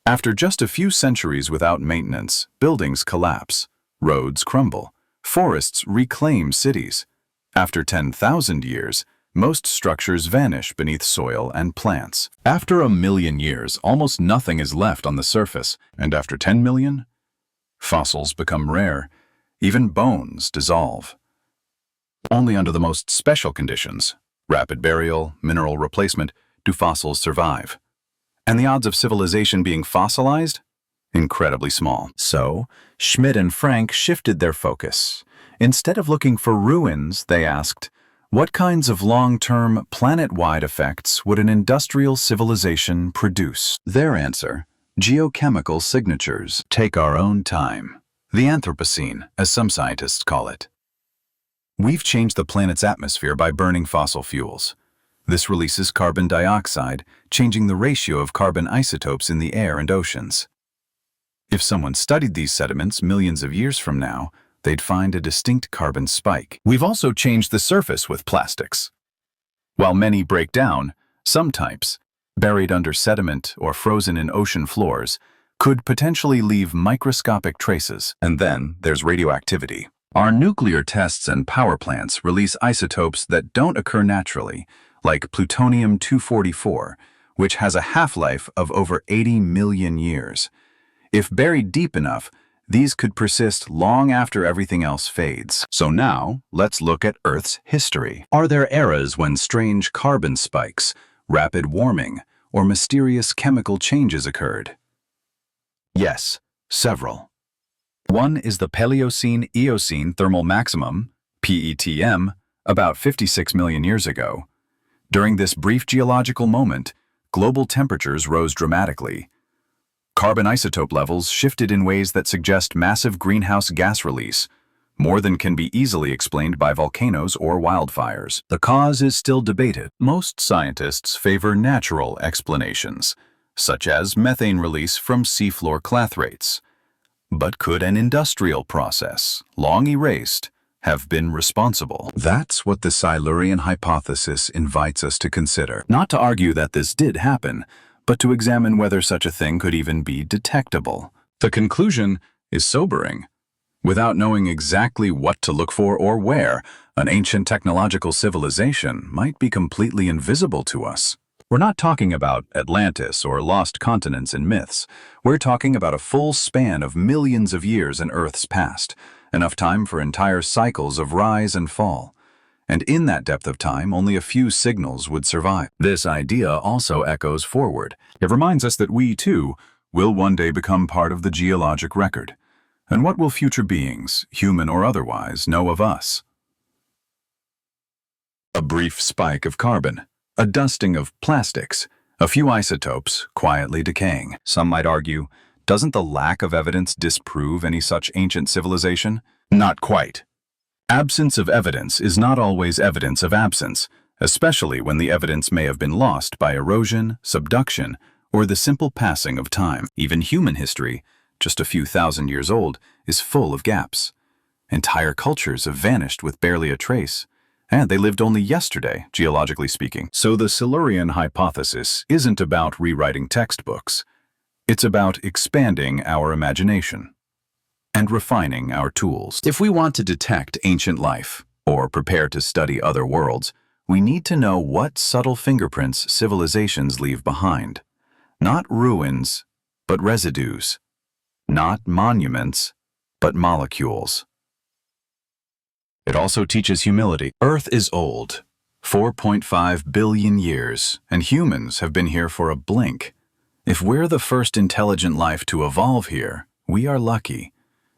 After just a few centuries without maintenance, buildings collapse, roads crumble, forests reclaim cities. After 10,000 years, most structures vanish beneath soil and plants. After 1,000,000 years, almost nothing is left on the surface, and after 10 million, fossils become rare. Even bones dissolve. Only under the most special conditions, rapid burial, mineral replacement, do fossils survive. And the odds of civilization being fossilized? Incredibly small. So, Schmidt and Frank shifted their focus. Instead of looking for ruins, they asked, what kinds of long-term, planet-wide effects would an industrial civilization produce? Their answer, geochemical signatures. Take our own time. The Anthropocene, as some scientists call it. We've changed the planet's atmosphere by burning fossil fuels. This releases carbon dioxide, changing the ratio of carbon isotopes in the air and oceans. If someone studied these sediments millions of years from now, they'd find a distinct carbon spike. We've also changed the surface with plastics. While many break down, some types, buried under sediment or frozen in ocean floors, could potentially leave microscopic traces. And then there's radioactivity. Our nuclear tests and power plants release isotopes that don't occur naturally, like plutonium-244, which has a half-life of over 80 million years. If buried deep enough, these could persist long after everything else fades. So now, let's look at Earth's history. Are there eras when strange carbon spikes, rapid warming, or mysterious chemical changes occurred? Yes, several. One is the Paleocene-Eocene thermal maximum, PETM, about 56 million years ago. During this brief geological moment, global temperatures rose dramatically. Carbon isotope levels shifted in ways that suggest massive greenhouse gas release. more than can be easily explained by volcanoes or wildfires. The cause is still debated. Most scientists favor natural explanations, such as methane release from seafloor clathrates. But could an industrial process, long erased, have been responsible? That's what the Silurian hypothesis invites us to consider. Not to argue that this did happen, but to examine whether such a thing could even be detectable. The conclusion is sobering. Without knowing exactly what to look for or where, an ancient technological civilization might be completely invisible to us. We're not talking about Atlantis or lost continents in myths. We're talking about a full span of millions of years in Earth's past, enough time for entire cycles of rise and fall. And in that depth of time, only a few signals would survive. This idea also echoes forward. It reminds us that we, too, will one day become part of the geologic record. And what will future beings, human or otherwise, know of us? A brief spike of carbon, a dusting of plastics, a few isotopes quietly decaying. Some might argue, doesn't the lack of evidence disprove any such ancient civilization? Not quite. Absence of evidence is not always evidence of absence, especially when the evidence may have been lost by erosion, subduction, or the simple passing of time. Even human history, just a few thousand years old, is full of gaps. Entire cultures have vanished with barely a trace. And they lived only yesterday, geologically speaking. So the Silurian hypothesis isn't about rewriting textbooks. It's about expanding our imagination and refining our tools. If we want to detect ancient life or prepare to study other worlds, we need to know what subtle fingerprints civilizations leave behind. Not ruins, but residues. Not monuments, but molecules. It also teaches humility. Earth is old, 4.5 billion years, and humans have been here for a blink. If we're the first intelligent life to evolve here, we are lucky.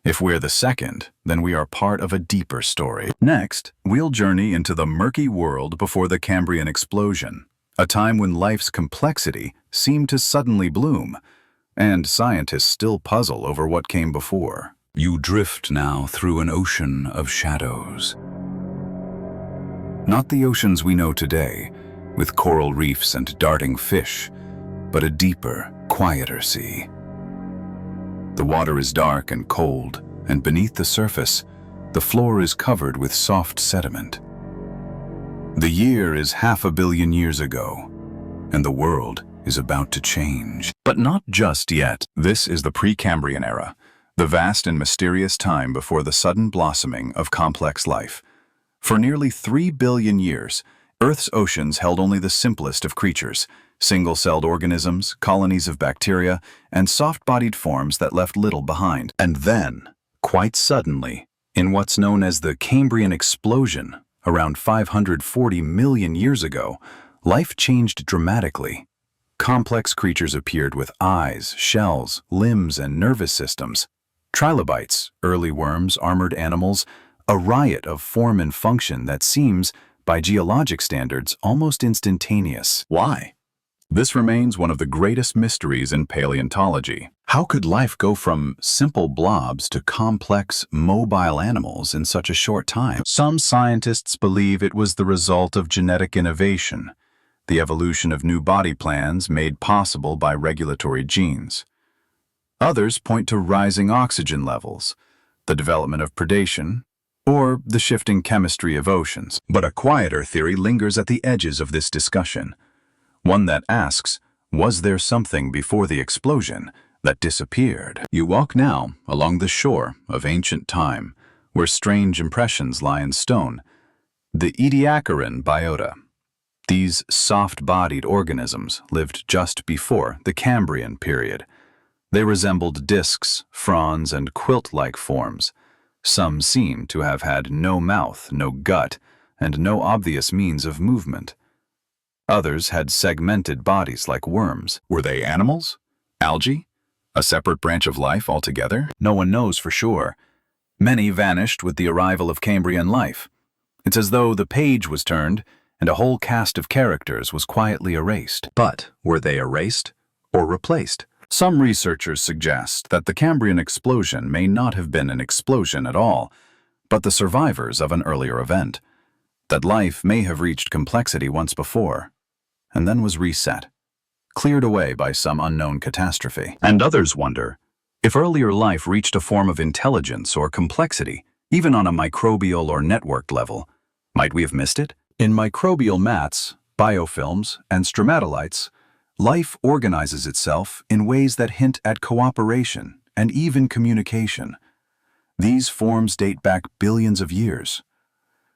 If we're the second, then we are part of a deeper story. Next, we'll journey into the murky world before the Cambrian explosion, a time when life's complexity seemed to suddenly bloom, and scientists still puzzle over what came before. You drift now through an ocean of shadows. Not the oceans we know today, with coral reefs and darting fish, but a deeper, quieter sea. The water is dark and cold, and beneath the surface, the floor is covered with soft sediment. The year is 500 million years ago, and the world is about to change. But not just yet. This is the Precambrian era, the vast and mysterious time before the sudden blossoming of complex life. For nearly 3 billion years, Earth's oceans held only the simplest of creatures, single-celled organisms, colonies of bacteria, and soft-bodied forms that left little behind. And then, quite suddenly, in what's known as the Cambrian explosion, around 540 million years ago, life changed dramatically. Complex creatures appeared with eyes, shells, limbs, and nervous systems. Trilobites, early worms, armored animals, a riot of form and function that seems, by geologic standards, almost instantaneous. Why? This remains one of the greatest mysteries in paleontology. How could life go from simple blobs to complex, mobile animals in such a short time? Some scientists believe it was the result of genetic innovation, the evolution of new body plans made possible by regulatory genes. Others point to rising oxygen levels, the development of predation, or the shifting chemistry of oceans. But a quieter theory lingers at the edges of this discussion. One that asks, was there something before the explosion that disappeared? You walk now along the shore of ancient time, where strange impressions lie in stone. The Ediacaran biota. These soft-bodied organisms lived just before the Cambrian period. They resembled discs, fronds, and quilt-like forms. Some seem to have had no mouth, no gut, and no obvious means of movement. Others had segmented bodies like worms. Were they animals? Algae? A separate branch of life altogether? No one knows for sure. Many vanished with the arrival of Cambrian life. It's as though the page was turned and a whole cast of characters was quietly erased. But were they erased or replaced? Some researchers suggest that the Cambrian explosion may not have been an explosion at all, but the survivors of an earlier event. That life may have reached complexity once before, and then was reset, cleared away by some unknown catastrophe. And others wonder, if earlier life reached a form of intelligence or complexity, even on a microbial or networked level, might we have missed it? In microbial mats, biofilms, and stromatolites, life organizes itself in ways that hint at cooperation and even communication. These forms date back billions of years.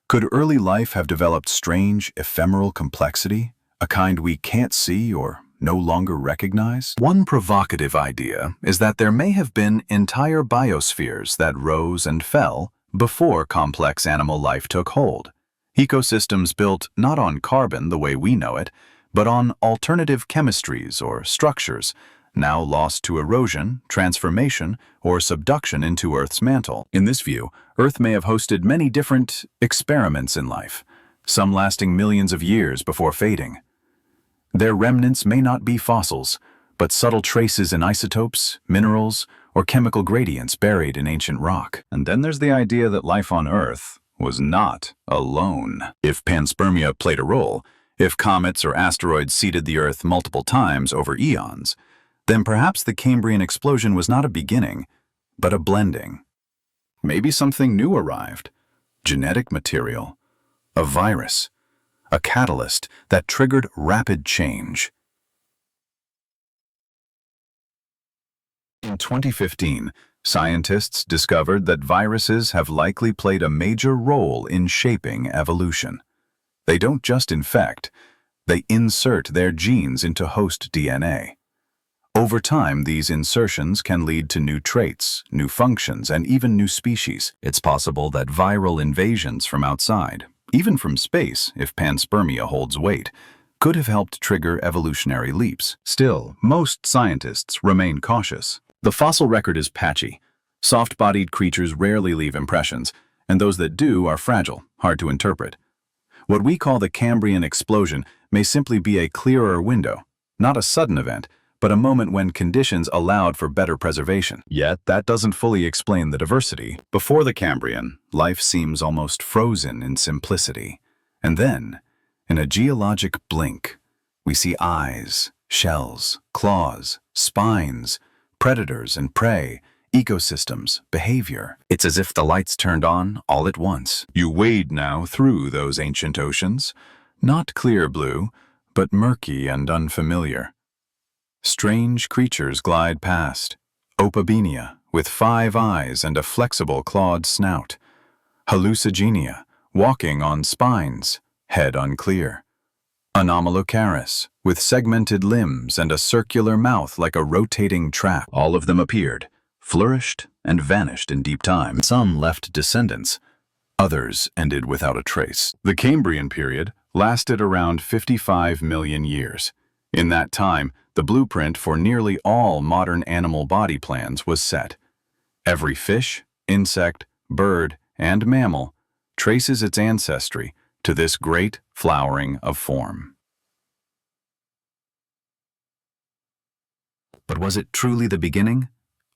Could early life have developed strange, ephemeral complexity, a kind we can't see or no longer recognize? One provocative idea is that there may have been entire biospheres that rose and fell before complex animal life took hold. Ecosystems built not on carbon the way we know it, but on alternative chemistries or structures, now lost to erosion, transformation, or subduction into Earth's mantle. In this view, Earth may have hosted many different experiments in life, some lasting millions of years before fading. Their remnants may not be fossils, but subtle traces in isotopes, minerals, or chemical gradients buried in ancient rock. And then there's the idea that life on Earth was not alone. If panspermia played a role, if comets or asteroids seeded the Earth multiple times over eons, then perhaps the Cambrian explosion was not a beginning, but a blending. Maybe something new arrived, genetic material, a virus, a catalyst that triggered rapid change. In 2015, scientists discovered that viruses have likely played a major role in shaping evolution. They don't just infect, they insert their genes into host DNA. Over time, these insertions can lead to new traits, new functions, and even new species. It's possible that viral invasions from outside, even from space if panspermia holds weight, could have helped trigger evolutionary leaps. Still, most scientists remain cautious. The fossil record is patchy. Soft-bodied creatures rarely leave impressions, and those that do are fragile, hard to interpret. What we call the Cambrian explosion may simply be a clearer window, not a sudden event, but a moment when conditions allowed for better preservation. Yet, that doesn't fully explain the diversity. Before the Cambrian, life seems almost frozen in simplicity. And then, in a geologic blink, we see eyes, shells, claws, spines, predators and prey, ecosystems, behavior. It's as if the lights turned on all at once. You wade now through those ancient oceans, not clear blue, but murky and unfamiliar. Strange creatures glide past. Opabenia, with 5 eyes and a flexible clawed snout. Hallucigenia, walking on spines, head unclear. Anomalocaris, with segmented limbs and a circular mouth like a rotating trap. All of them appeared, flourished, and vanished in deep time. Some left descendants. Others ended without a trace. The Cambrian period lasted around 55 million years. In that time, the blueprint for nearly all modern animal body plans was set. Every fish, insect, bird, and mammal traces its ancestry to this great flowering of form. But was it truly the beginning?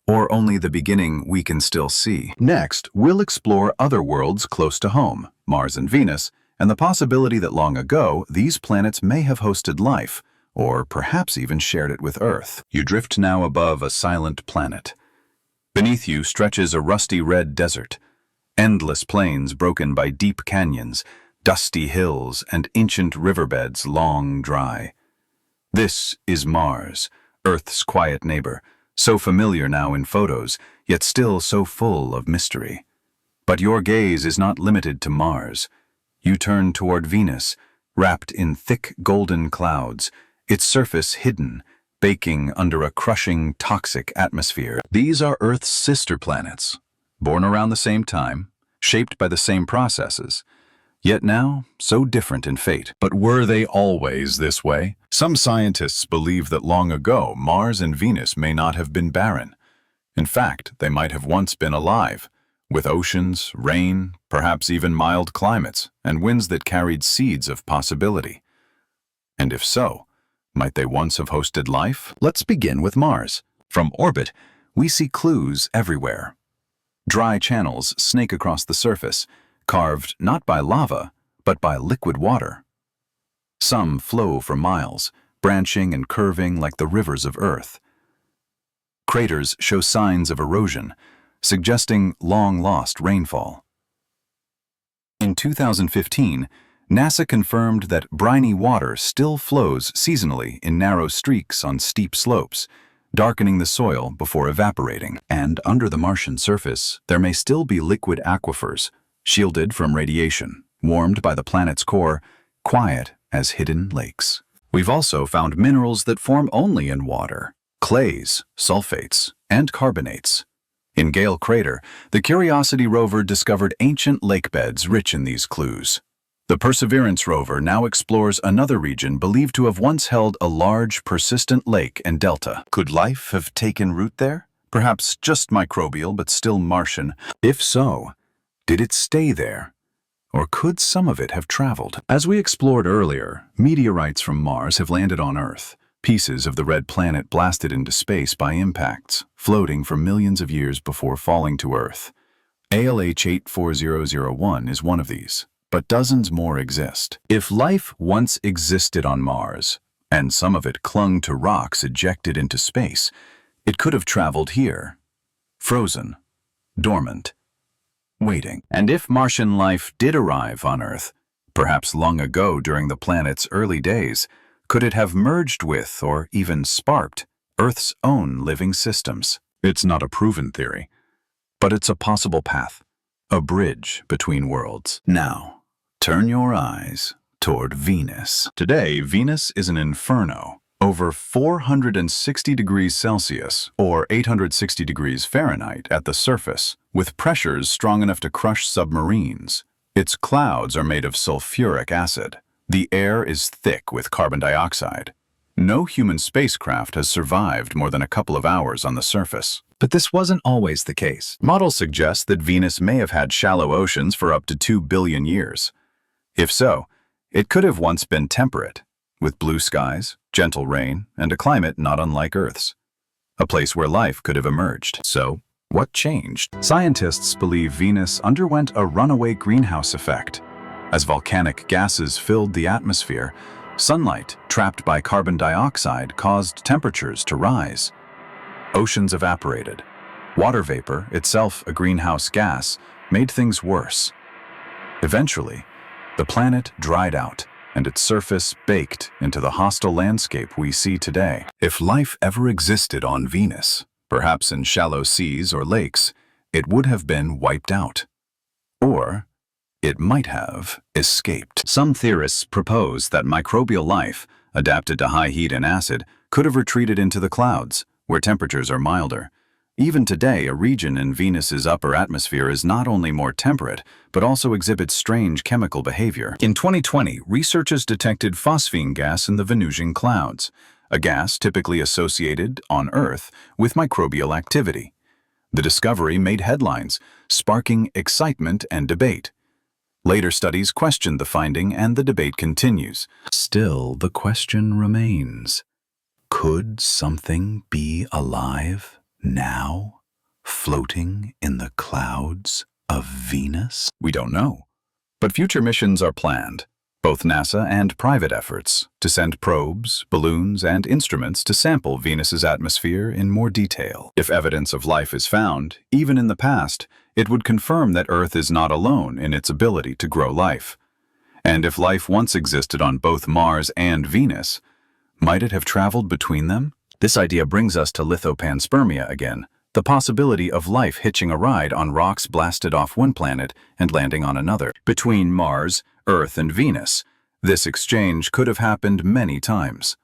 Or only the beginning we can still see? Next, we'll explore other worlds close to home, Mars and Venus, and the possibility that long ago these planets may have hosted life, or perhaps even shared it with Earth. You drift now above a silent planet. Beneath you stretches a rusty red desert, endless plains broken by deep canyons, dusty hills, and ancient riverbeds long dry. This is Mars, Earth's quiet neighbor, so familiar now in photos, yet still so full of mystery. But your gaze is not limited to Mars. You turn toward Venus, wrapped in thick golden clouds, its surface hidden, baking under a crushing, toxic atmosphere. These are Earth's sister planets, born around the same time, shaped by the same processes, yet now so different in fate. But were they always this way? Some scientists believe that long ago Mars and Venus may not have been barren. In fact, they might have once been alive, with oceans, rain, perhaps even mild climates, and winds that carried seeds of possibility. And if so, might they once have hosted life? Let's begin with Mars. From orbit, we see clues everywhere. Dry channels snake across the surface, carved not by lava, but by liquid water. Some flow for miles, branching and curving like the rivers of Earth. Craters show signs of erosion, suggesting long-lost rainfall. In 2015, NASA confirmed that briny water still flows seasonally in narrow streaks on steep slopes, darkening the soil before evaporating. And under the Martian surface, there may still be liquid aquifers, shielded from radiation, warmed by the planet's core, quiet as hidden lakes. We've also found minerals that form only in water: clays, sulfates, and carbonates. In Gale Crater, the Curiosity rover discovered ancient lake beds rich in these clues. The Perseverance rover now explores another region believed to have once held a large, persistent lake and delta. Could life have taken root there? Perhaps just microbial, but still Martian. If so, did it stay there? Or could some of it have traveled? As we explored earlier, meteorites from Mars have landed on Earth, pieces of the red planet blasted into space by impacts, floating for millions of years before falling to Earth. ALH 84001 is one of these, but dozens more exist. If life once existed on Mars, and some of it clung to rocks ejected into space, it could have traveled here, frozen, dormant, waiting. And if Martian life did arrive on Earth, perhaps long ago during the planet's early days, could it have merged with, or even sparked, Earth's own living systems? It's not a proven theory, but it's a possible path, a bridge between worlds. Now, turn your eyes toward Venus. Today, Venus is an inferno, over 460 degrees Celsius, or 860 degrees Fahrenheit at the surface, with pressures strong enough to crush submarines. Its clouds are made of sulfuric acid. The air is thick with carbon dioxide. No human spacecraft has survived more than a couple of hours on the surface. But this wasn't always the case. Models suggest that Venus may have had shallow oceans for up to 2 billion years. If so, it could have once been temperate, with blue skies, gentle rain, and a climate not unlike Earth's. A place where life could have emerged. So, what changed? Scientists believe Venus underwent a runaway greenhouse effect. As volcanic gases filled the atmosphere, sunlight trapped by carbon dioxide caused temperatures to rise. Oceans evaporated. Water vapor, itself a greenhouse gas, made things worse. Eventually, the planet dried out, and its surface baked into the hostile landscape we see today. If life ever existed on Venus, perhaps in shallow seas or lakes, it would have been wiped out. Or it might have escaped. Some theorists propose that microbial life, adapted to high heat and acid, could have retreated into the clouds, where temperatures are milder. Even today, a region in Venus's upper atmosphere is not only more temperate, but also exhibits strange chemical behavior. In 2020, researchers detected phosphine gas in the Venusian clouds, a gas typically associated, on Earth, with microbial activity. The discovery made headlines, sparking excitement and debate. Later studies questioned the finding, and the debate continues. Still, the question remains: could something be alive now, floating in the clouds of Venus? We don't know, but future missions are planned, both NASA and private efforts, to send probes, balloons, and instruments to sample Venus's atmosphere in more detail. If evidence of life is found, even in the past, it would confirm that Earth is not alone in its ability to grow life. And if life once existed on both Mars and Venus, might it have traveled between them? This idea brings us to lithopanspermia again, the possibility of life hitching a ride on rocks blasted off one planet and landing on another. Between Mars, Earth, and Venus, this exchange could have happened many times,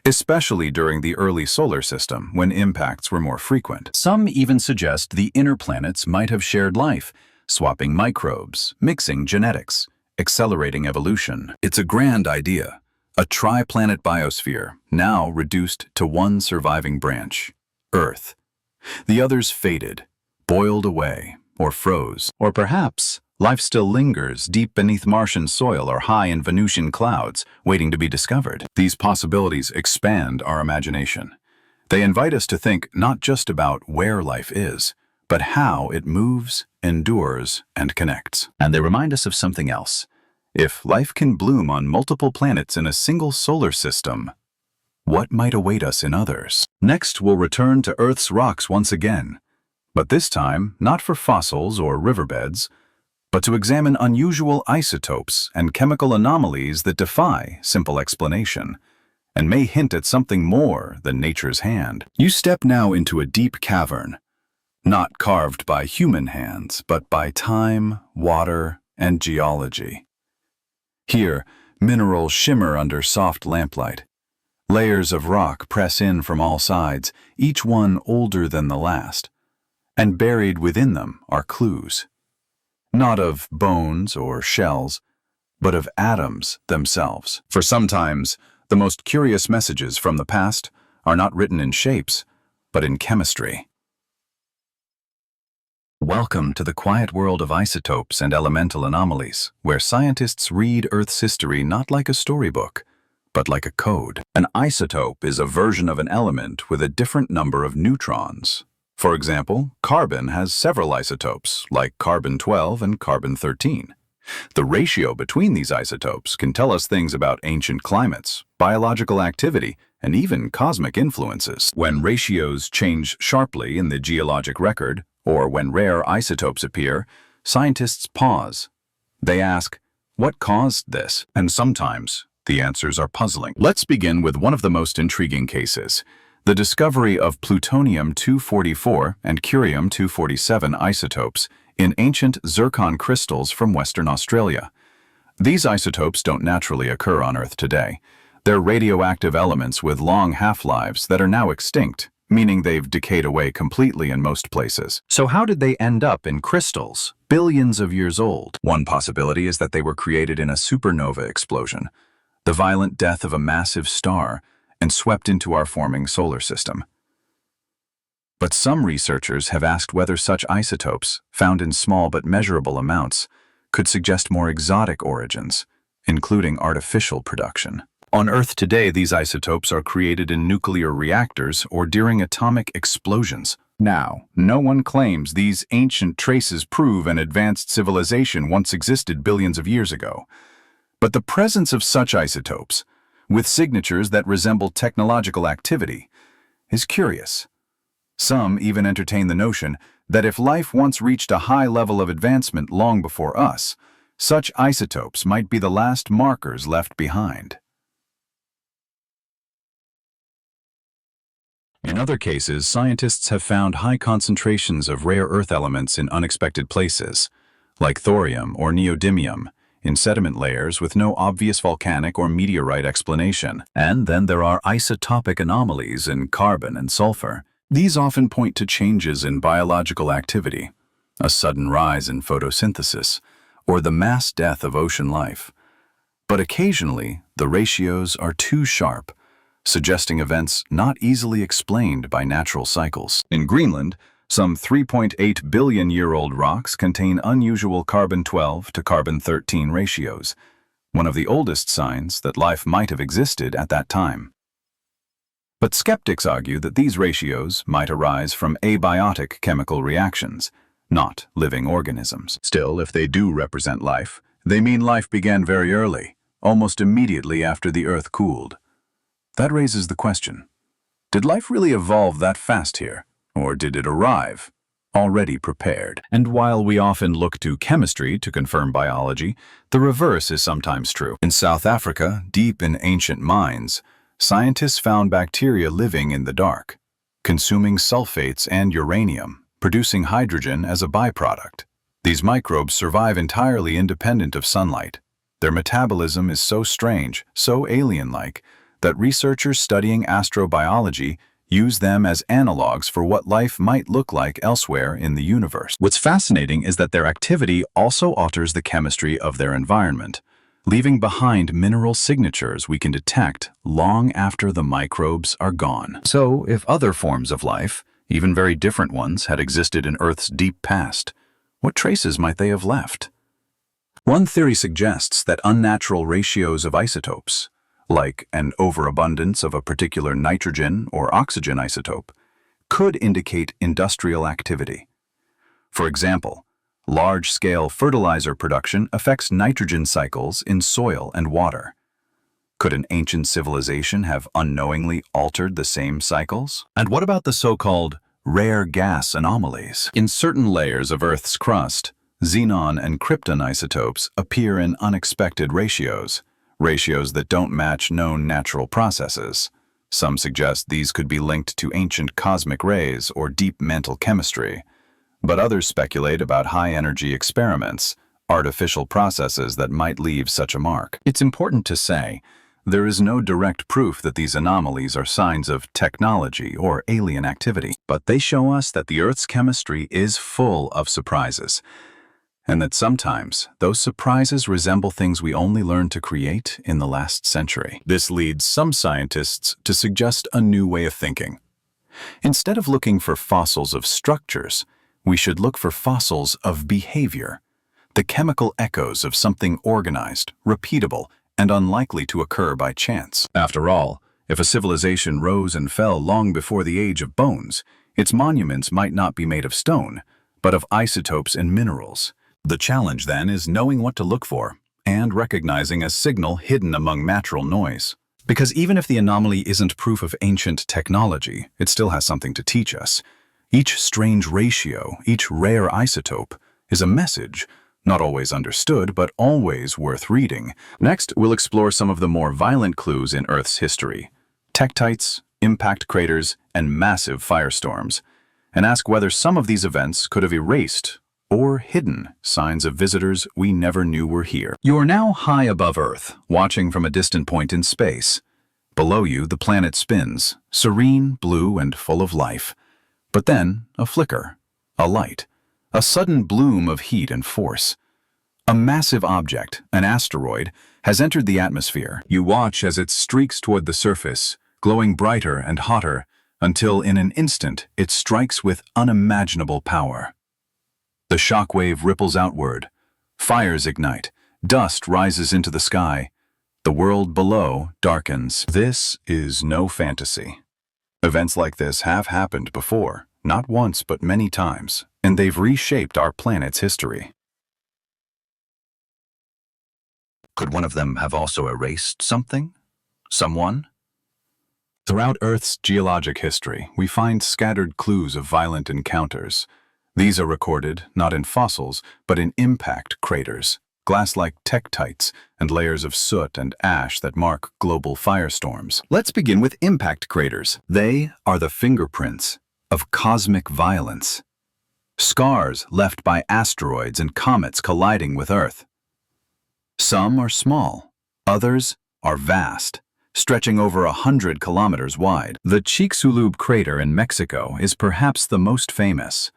especially during the early solar system when impacts were more frequent. Some even suggest the inner planets might have shared life, swapping microbes, mixing genetics, accelerating evolution. It's a grand idea. A tri-planet biosphere, now reduced to one surviving branch, Earth. The others faded, boiled away, or froze. Or perhaps life still lingers deep beneath Martian soil or high in Venusian clouds, waiting to be discovered. These possibilities expand our imagination. They invite us to think not just about where life is, but how it moves, endures, and connects. And they remind us of something else. If life can bloom on multiple planets in a single solar system, what might await us in others? Next, we'll return to Earth's rocks once again, but this time not for fossils or riverbeds, but to examine unusual isotopes and chemical anomalies that defy simple explanation, and may hint at something more than nature's hand. You step now into a deep cavern, not carved by human hands, but by time, water, and geology. Here, minerals shimmer under soft lamplight. Layers of rock press in from all sides, each one older than the last, and buried within them are clues. Not of bones or shells, but of atoms themselves. For sometimes, the most curious messages from the past are not written in shapes, but in chemistry. Welcome to the quiet world of isotopes and elemental anomalies, where scientists read Earth's history not like a storybook, but like a code. An isotope is a version of an element with a different number of neutrons. For example, carbon has several isotopes, like carbon-12 and carbon-13. The ratio between these isotopes can tell us things about ancient climates, biological activity, and even cosmic influences. When ratios change sharply in the geologic record, or when rare isotopes appear, scientists pause. They ask, what caused this? And sometimes, the answers are puzzling. Let's begin with one of the most intriguing cases, the discovery of plutonium-244 and curium-247 isotopes in ancient zircon crystals from Western Australia. These isotopes don't naturally occur on Earth today. They're radioactive elements with long half-lives that are now extinct, meaning they've decayed away completely in most places. So how did they end up in crystals, billions of years old? One possibility is that they were created in a supernova explosion, the violent death of a massive star, and swept into our forming solar system. But some researchers have asked whether such isotopes, found in small but measurable amounts, could suggest more exotic origins, including artificial production. On Earth today, these isotopes are created in nuclear reactors or during atomic explosions. Now, no one claims these ancient traces prove an advanced civilization once existed billions of years ago. But the presence of such isotopes, with signatures that resemble technological activity, is curious. Some even entertain the notion that if life once reached a high level of advancement long before us, such isotopes might be the last markers left behind. In other cases, scientists have found high concentrations of rare earth elements in unexpected places, like thorium or neodymium, in sediment layers with no obvious volcanic or meteorite explanation. And then there are isotopic anomalies in carbon and sulfur. These often point to changes in biological activity, a sudden rise in photosynthesis, or the mass death of ocean life. But occasionally, the ratios are too sharp, suggesting events not easily explained by natural cycles. In Greenland, some 3.8 billion-year-old rocks contain unusual carbon-12 to carbon-13 ratios, one of the oldest signs that life might have existed at that time. But skeptics argue that these ratios might arise from abiotic chemical reactions, not living organisms. Still, if they do represent life, they mean life began very early, almost immediately after the Earth cooled. That raises the question, did life really evolve that fast here? Or did it arrive, already prepared? And while we often look to chemistry to confirm biology, the reverse is sometimes true. In South Africa, deep in ancient mines, scientists found bacteria living in the dark, consuming sulfates and uranium, producing hydrogen as a byproduct. These microbes survive entirely independent of sunlight. Their metabolism is so strange, so alien-like, that researchers studying astrobiology use them as analogs for what life might look like elsewhere in the universe. What's fascinating is that their activity also alters the chemistry of their environment, leaving behind mineral signatures we can detect long after the microbes are gone. So, if other forms of life, even very different ones, had existed in Earth's deep past, what traces might they have left? One theory suggests that unnatural ratios of isotopes, like an overabundance of a particular nitrogen or oxygen isotope, could indicate industrial activity. For example, large-scale fertilizer production affects nitrogen cycles in soil and water. Could an ancient civilization have unknowingly altered the same cycles? And what about the so-called rare gas anomalies? In certain layers of Earth's crust, xenon and krypton isotopes appear in unexpected ratios that don't match known natural processes. Some suggest these could be linked to ancient cosmic rays or deep mantle chemistry, but others speculate about high-energy experiments, artificial processes that might leave such a mark. It's important to say, there is no direct proof that these anomalies are signs of technology or alien activity, but they show us that the Earth's chemistry is full of surprises, and that sometimes those surprises resemble things we only learned to create in the last century. This leads some scientists to suggest a new way of thinking. Instead of looking for fossils of structures, we should look for fossils of behavior, the chemical echoes of something organized, repeatable, and unlikely to occur by chance. After all, if a civilization rose and fell long before the age of bones, its monuments might not be made of stone, but of isotopes and minerals. The challenge, then, is knowing what to look for and recognizing a signal hidden among natural noise. Because even if the anomaly isn't proof of ancient technology, it still has something to teach us. Each strange ratio, each rare isotope, is a message, not always understood, but always worth reading. Next, we'll explore some of the more violent clues in Earth's history: tektites, impact craters, and massive firestorms, and ask whether some of these events could have erased or hidden signs of visitors we never knew were here. You are now high above Earth, watching from a distant point in space. Below you, the planet spins, serene, blue, and full of life. But then, a flicker, a light, a sudden bloom of heat and force. A massive object, an asteroid, has entered the atmosphere. You watch as it streaks toward the surface, glowing brighter and hotter, until in an instant it strikes with unimaginable power. The shockwave ripples outward. Fires ignite. Dust rises into the sky. The world below darkens. This is no fantasy. Events like this have happened before, not once but many times, and they've reshaped our planet's history. Could one of them have also erased something? Someone? Throughout Earth's geologic history, we find scattered clues of violent encounters. These are recorded not in fossils, but in impact craters, glass-like tektites, and layers of soot and ash that mark global firestorms. Let's begin with impact craters. They are the fingerprints of cosmic violence. Scars left by asteroids and comets colliding with Earth. Some are small, others are vast, stretching over 100 kilometers wide. The Chicxulub crater in Mexico is perhaps the most famous.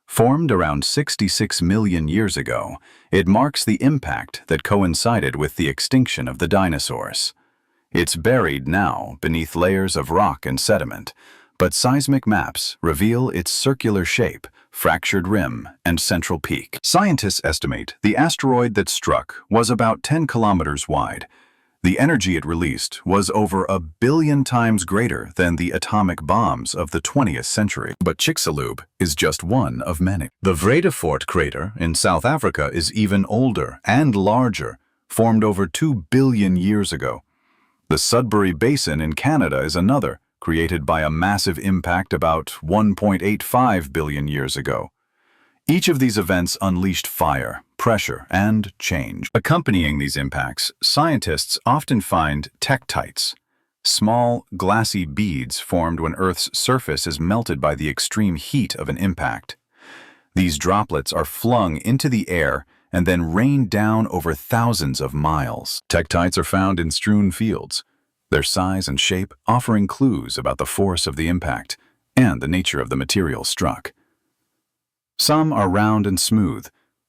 Formed around 66 million years ago, it marks the impact that coincided with the extinction of the dinosaurs. It's buried now beneath layers of rock and sediment, but seismic maps reveal its circular shape, fractured rim, and central peak. Scientists estimate the asteroid that struck was about 10 kilometers wide. The energy it released was over 1 billion times greater than the atomic bombs of the 20th century. But Chicxulub is just one of many. The Vredefort crater in South Africa is even older and larger, formed over 2 billion years ago. The Sudbury Basin in Canada is another, created by a massive impact about 1.85 billion years ago. Each of these events unleashed fire, pressure, and change. Accompanying these impacts, scientists often find tektites, small, glassy beads formed when Earth's surface is melted by the extreme heat of an impact. These droplets are flung into the air and then rain down over thousands of miles. Tektites are found in strewn fields, their size and shape offering clues about the force of the impact and the nature of the material struck. Some are round and smooth,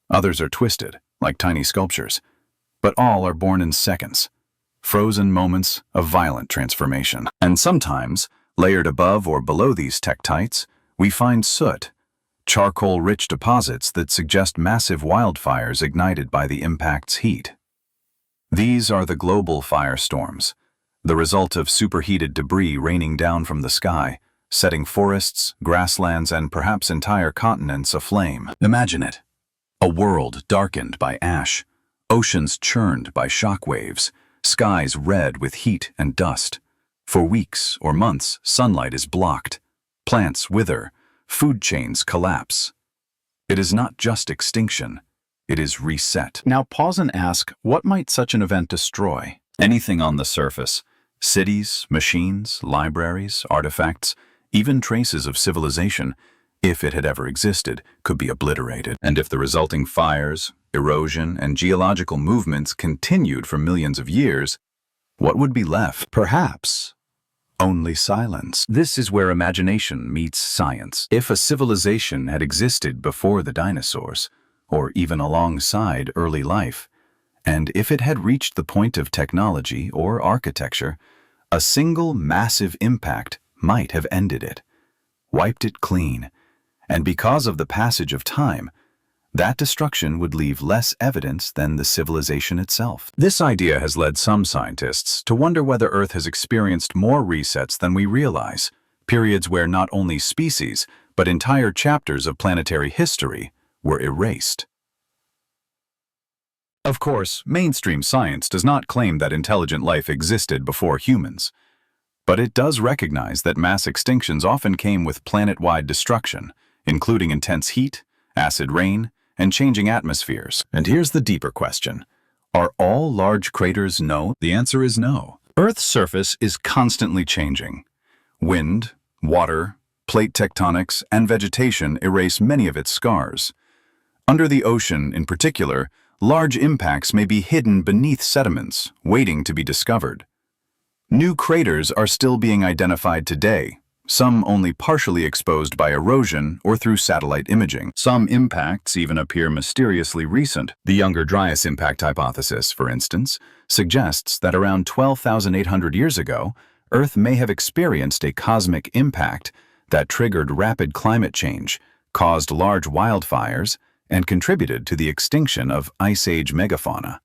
others are twisted, like tiny sculptures, but all are born in seconds, frozen moments of violent transformation. And sometimes, layered above or below these tektites, we find soot, charcoal-rich deposits that suggest massive wildfires ignited by the impact's heat. These are the global firestorms, the result of superheated debris raining down from the sky, setting forests, grasslands, and perhaps entire continents aflame. Imagine it. A world darkened by ash, oceans churned by shock waves, skies red with heat and dust. For weeks or months, sunlight is blocked. Plants wither, food chains collapse. It is not just extinction, it is reset. Now pause and ask, what might such an event destroy? Anything on the surface. Cities, machines, libraries, artifacts, even traces of civilization, if it had ever existed, could be obliterated. And if the resulting fires, erosion, and geological movements continued for millions of years, what would be left? Perhaps only silence. This is where imagination meets science. If a civilization had existed before the dinosaurs, or even alongside early life, and if it had reached the point of technology or architecture, a single massive impact might have ended it, wiped it clean, and because of the passage of time, that destruction would leave less evidence than the civilization itself. This idea has led some scientists to wonder whether Earth has experienced more resets than we realize, periods where not only species, but entire chapters of planetary history were erased. Of course, mainstream science does not claim that intelligent life existed before humans, but it does recognize that mass extinctions often came with planet-wide destruction, including intense heat, acid rain, and changing atmospheres. And here's the deeper question. Are all large craters known? The answer is no. Earth's surface is constantly changing. Wind, water, plate tectonics, and vegetation erase many of its scars. Under the ocean, in particular, large impacts may be hidden beneath sediments, waiting to be discovered. New craters are still being identified today, some only partially exposed by erosion or through satellite imaging. Some impacts even appear mysteriously recent. The Younger Dryas impact hypothesis, for instance, suggests that around 12,800 years ago, Earth may have experienced a cosmic impact that triggered rapid climate change, caused large wildfires, and contributed to the extinction of Ice Age megafauna.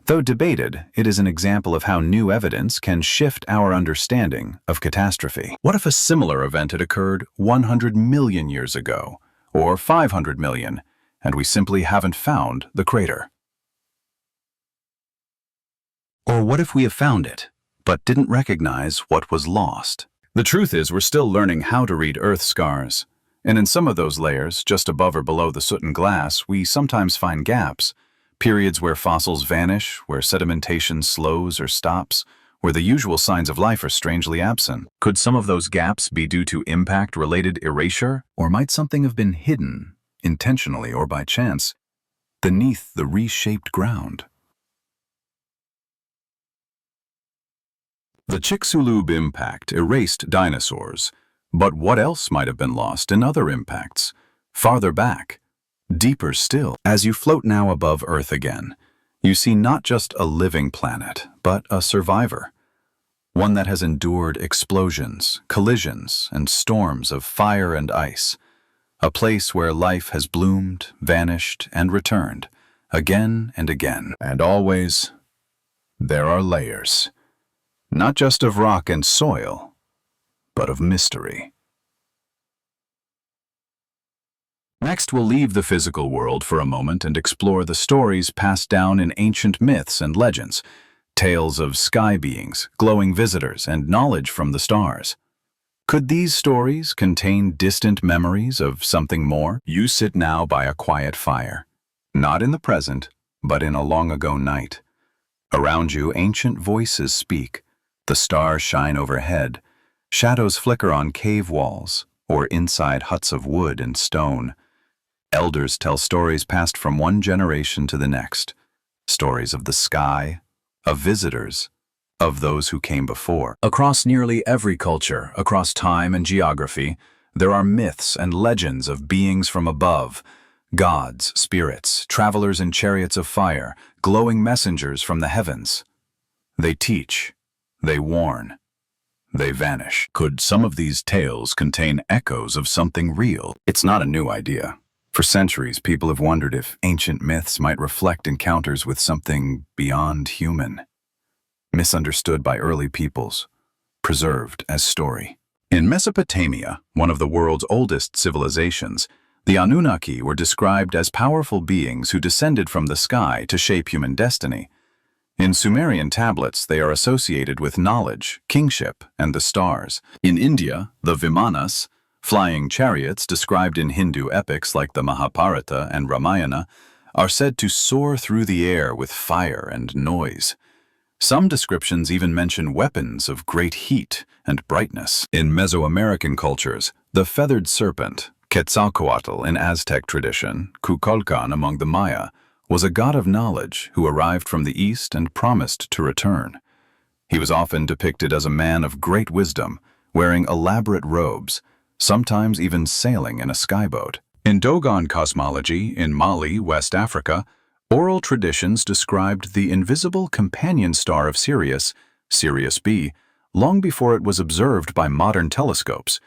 Though debated, it is an example of how new evidence can shift our understanding of catastrophe. What if a similar event had occurred 100 million years ago, or 500 million, and we simply haven't found the crater? Or what if we have found it, but didn't recognize what was lost? The truth is, we're still learning how to read Earth scars. And in some of those layers, just above or below the soot and glass, we sometimes find gaps. Periods where fossils vanish, where sedimentation slows or stops, where the usual signs of life are strangely absent. Could some of those gaps be due to impact-related erasure? Or might something have been hidden, intentionally or by chance, beneath the reshaped ground? The Chicxulub impact erased dinosaurs. But what else might have been lost in other impacts? Farther back, deeper still. As you float now above Earth again, you see not just a living planet, but a survivor. One that has endured explosions, collisions, and storms of fire and ice. A place where life has bloomed, vanished, and returned, again and again. And always, there are layers. Not just of rock and soil, but of mystery. Next, we'll leave the physical world for a moment and explore the stories passed down in ancient myths and legends, tales of sky beings, glowing visitors, and knowledge from the stars. Could these stories contain distant memories of something more? You sit now by a quiet fire, not in the present, but in a long-ago night. Around you, ancient voices speak. The stars shine overhead. Shadows flicker on cave walls or inside huts of wood and stone. Elders tell stories passed from one generation to the next. Stories of the sky, of visitors, of those who came before. Across nearly every culture, across time and geography, there are myths and legends of beings from above, gods, spirits, travelers in chariots of fire, glowing messengers from the heavens. They teach, they warn, they vanish. Could some of these tales contain echoes of something real? It's not a new idea. For centuries, people have wondered if ancient myths might reflect encounters with something beyond human, misunderstood by early peoples, preserved as story. In Mesopotamia, one of the world's oldest civilizations, the Anunnaki were described as powerful beings who descended from the sky to shape human destiny. In Sumerian tablets, they are associated with knowledge, kingship, and the stars. In India, the Vimanas, flying chariots described in Hindu epics like the Mahabharata and Ramayana, are said to soar through the air with fire and noise. Some descriptions even mention weapons of great heat and brightness. In Mesoamerican cultures, the feathered serpent, Quetzalcoatl in Aztec tradition, Kukulkan among the Maya, was a god of knowledge who arrived from the east and promised to return. He was often depicted as a man of great wisdom, wearing elaborate robes, sometimes even sailing in a skyboat. In Dogon cosmology in Mali, West Africa, oral traditions described the invisible companion star of Sirius, Sirius B, long before it was observed by modern telescopes.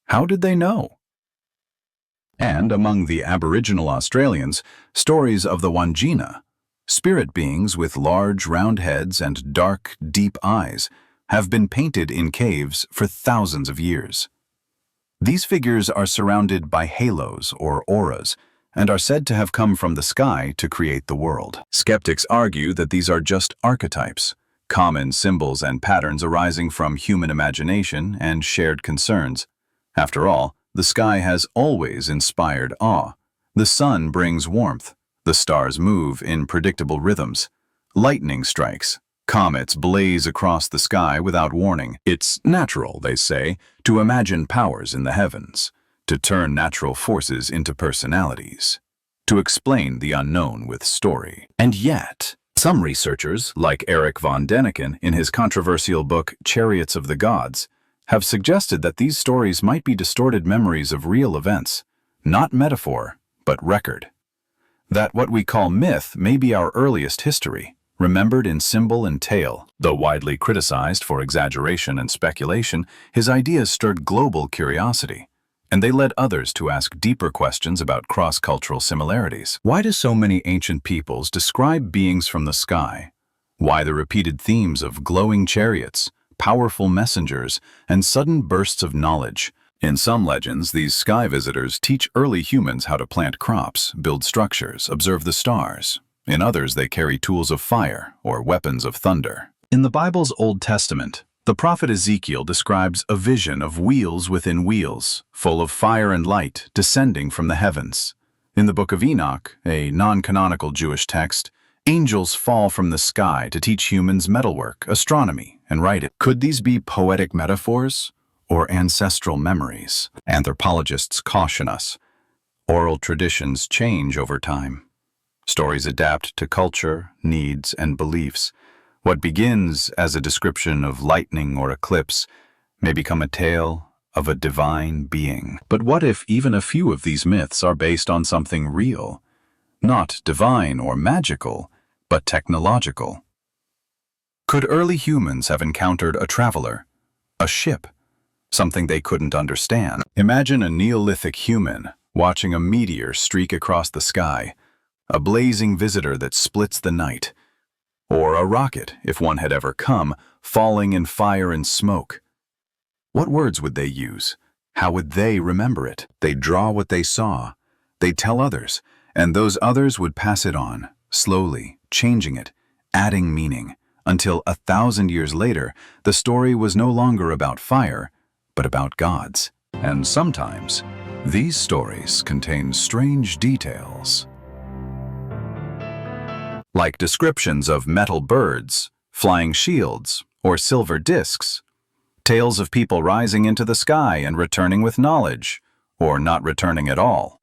How did they know? And among the Aboriginal Australians, stories of the Wangina, spirit beings with large round heads and dark, deep eyes, have been painted in caves for thousands of years. These figures are surrounded by halos or auras, and are said to have come from the sky to create the world. Skeptics argue that these are just archetypes, common symbols and patterns arising from human imagination and shared concerns. After all, the sky has always inspired awe. The sun brings warmth. The stars move in predictable rhythms. Lightning strikes. Comets blaze across the sky without warning. It's natural, they say, to imagine powers in the heavens, to turn natural forces into personalities, to explain the unknown with story. And yet, some researchers, like Eric von Däniken in his controversial book Chariots of the Gods, have suggested that these stories might be distorted memories of real events, not metaphor, but record. That what we call myth may be our earliest history, remembered in symbol and tale. Though widely criticized for exaggeration and speculation, his ideas stirred global curiosity, and they led others to ask deeper questions about cross-cultural similarities. Why do so many ancient peoples describe beings from the sky? Why the repeated themes of glowing chariots, powerful messengers, and sudden bursts of knowledge? In some legends, these sky visitors teach early humans how to plant crops, build structures, observe the stars. In others, they carry tools of fire or weapons of thunder. In the Bible's Old Testament, the prophet Ezekiel describes a vision of wheels within wheels, full of fire and light, descending from the heavens. In the Book of Enoch, a non-canonical Jewish text, angels fall from the sky to teach humans metalwork, astronomy, and writing. Could these be poetic metaphors or ancestral memories? Anthropologists caution us. Oral traditions change over time. Stories adapt to culture, needs, and beliefs. What begins as a description of lightning or eclipse may become a tale of a divine being. But what if even a few of these myths are based on something real? Not divine or magical, but technological. Could early humans have encountered a traveler, a ship, something they couldn't understand? Imagine a Neolithic human watching a meteor streak across the sky, a blazing visitor that splits the night, or a rocket, if one had ever come, falling in fire and smoke. What words would they use? How would they remember it? They'd draw what they saw. They'd tell others, and those others would pass it on, slowly, changing it, adding meaning, until 1,000 years later, the story was no longer about fire, but about gods. And sometimes, these stories contain strange details, like descriptions of metal birds, flying shields, or silver discs, tales of people rising into the sky and returning with knowledge, or not returning at all.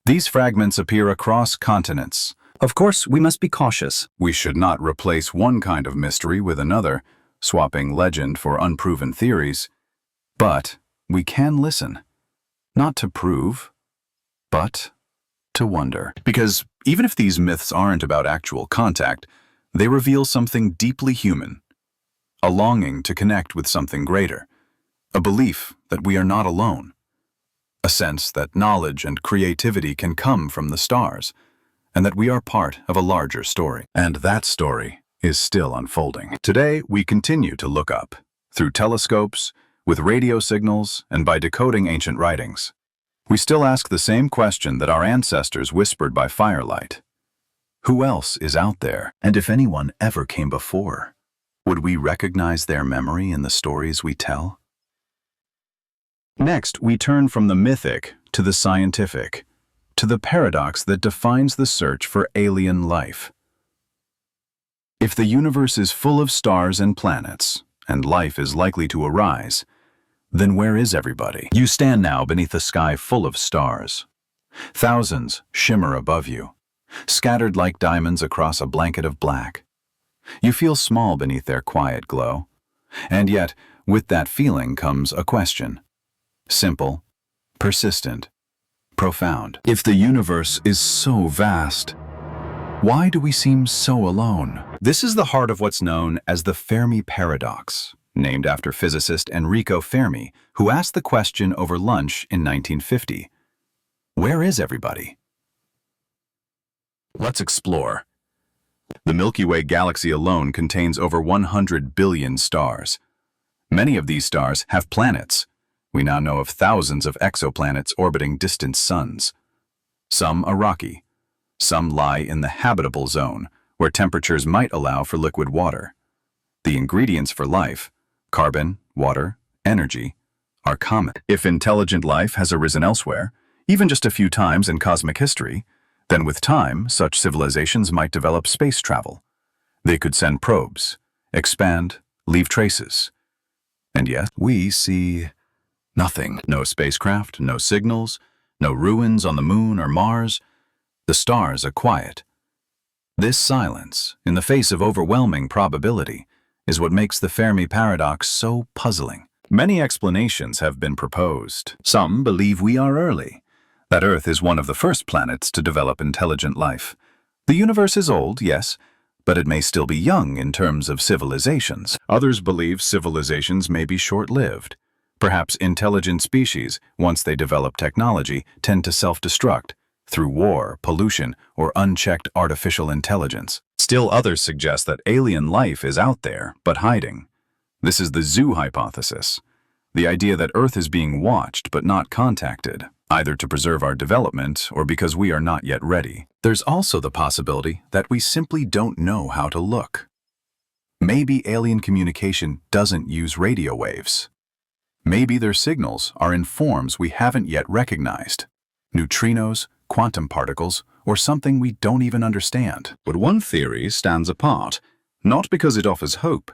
These fragments appear across continents. Of course, we must be cautious. We should not replace one kind of mystery with another, swapping legend for unproven theories. But we can listen, not to prove, but to wonder. Because even if these myths aren't about actual contact, they reveal something deeply human, a longing to connect with something greater, a belief that we are not alone, a sense that knowledge and creativity can come from the stars, and that we are part of a larger story. And that story is still unfolding. Today, we continue to look up. Through telescopes, with radio signals, and by decoding ancient writings. We still ask the same question that our ancestors whispered by firelight. Who else is out there? And if anyone ever came before, would we recognize their memory in the stories we tell? Next, we turn from the mythic to the scientific, to the paradox that defines the search for alien life. If the universe is full of stars and planets, and life is likely to arise, then where is everybody? You stand now beneath a sky full of stars. Thousands shimmer above you, scattered like diamonds across a blanket of black. You feel small beneath their quiet glow. And yet, with that feeling comes a question. Simple, persistent, profound. If the universe is so vast, why do we seem so alone? This is the heart of what's known as the Fermi paradox, named after physicist Enrico Fermi, who asked the question over lunch in 1950. Where is everybody? Let's explore. The Milky Way galaxy alone contains over 100 billion stars. Many of these stars have planets. We now know of thousands of exoplanets orbiting distant suns. Some are rocky. Some lie in the habitable zone, where temperatures might allow for liquid water. The ingredients for life, carbon, water, energy, are common. If intelligent life has arisen elsewhere, even just a few times in cosmic history, then with time, such civilizations might develop space travel. They could send probes, expand, leave traces. And yet, we see nothing. No spacecraft, no signals, no ruins on the moon or Mars. The stars are quiet. This silence, in the face of overwhelming probability, is what makes the Fermi paradox so puzzling. Many explanations have been proposed. Some believe we are early, that Earth is one of the first planets to develop intelligent life. The universe is old, yes, but it may still be young in terms of civilizations. Others believe civilizations may be short-lived. Perhaps intelligent species, once they develop technology, tend to self-destruct through war, pollution, or unchecked artificial intelligence. Still others suggest that alien life is out there, but hiding. This is the zoo hypothesis, the idea that Earth is being watched but not contacted, either to preserve our development or because we are not yet ready. There's also the possibility that we simply don't know how to look. Maybe alien communication doesn't use radio waves. Maybe their signals are in forms we haven't yet recognized. Neutrinos, quantum particles, or something we don't even understand. But one theory stands apart, not because it offers hope,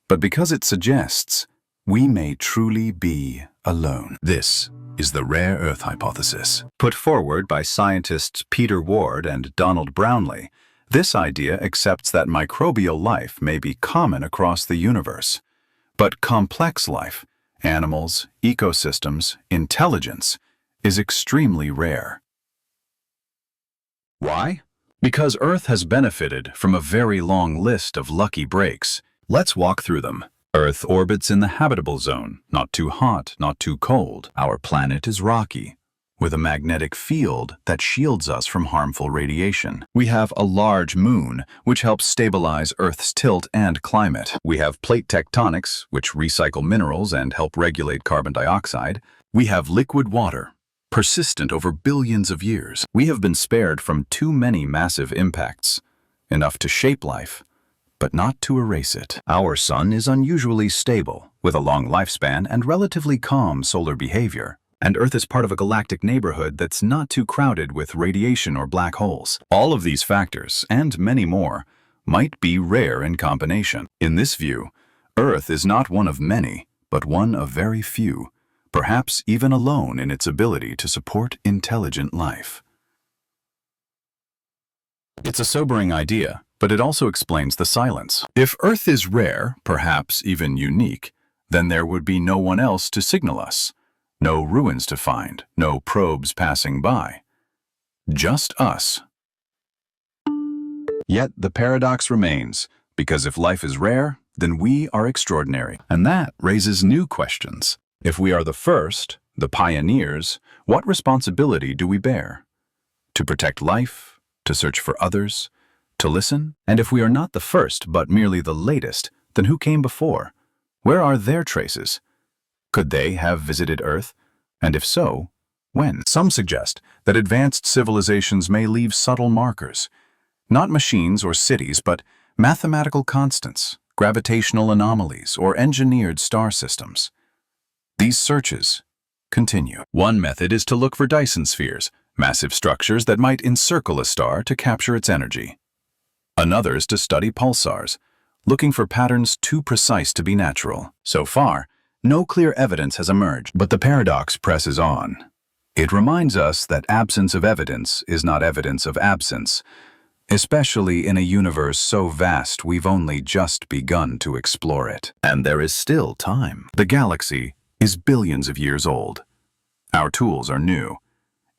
but because it suggests we may truly be alone. This is the rare Earth hypothesis. Put forward by scientists Peter Ward and Donald Brownlee, this idea accepts that microbial life may be common across the universe. But complex life, animals, ecosystems, intelligence, is extremely rare. Why? Because Earth has benefited from a very long list of lucky breaks. Let's walk through them. Earth orbits in the habitable zone, not too hot, not too cold. Our planet is rocky, with a magnetic field that shields us from harmful radiation. We have a large moon, which helps stabilize Earth's tilt and climate. We have plate tectonics, which recycle minerals and help regulate carbon dioxide. We have liquid water, persistent over billions of years. We have been spared from too many massive impacts, enough to shape life, but not to erase it. Our sun is unusually stable, with a long lifespan and relatively calm solar behavior. And Earth is part of a galactic neighborhood that's not too crowded with radiation or black holes. All of these factors, and many more, might be rare in combination. In this view, Earth is not one of many, but one of very few, perhaps even alone in its ability to support intelligent life. It's a sobering idea, but it also explains the silence. If Earth is rare, perhaps even unique, then there would be no one else to signal us. No ruins to find, no probes passing by. Just us. Yet the paradox remains, because if life is rare, then we are extraordinary. And that raises new questions. If we are the first, the pioneers, what responsibility do we bear? To protect life, to search for others, to listen? And if we are not the first, but merely the latest, then who came before? Where are their traces? Could they have visited Earth? And if so, when? Some suggest that advanced civilizations may leave subtle markers, not machines or cities, but mathematical constants, gravitational anomalies, or engineered star systems. These searches continue. One method is to look for Dyson spheres, massive structures that might encircle a star to capture its energy. Another is to study pulsars, looking for patterns too precise to be natural. So far, no clear evidence has emerged, but the paradox presses on. It reminds us that absence of evidence is not evidence of absence, especially in a universe so vast we've only just begun to explore it. And there is still time. The galaxy is billions of years old. Our tools are new,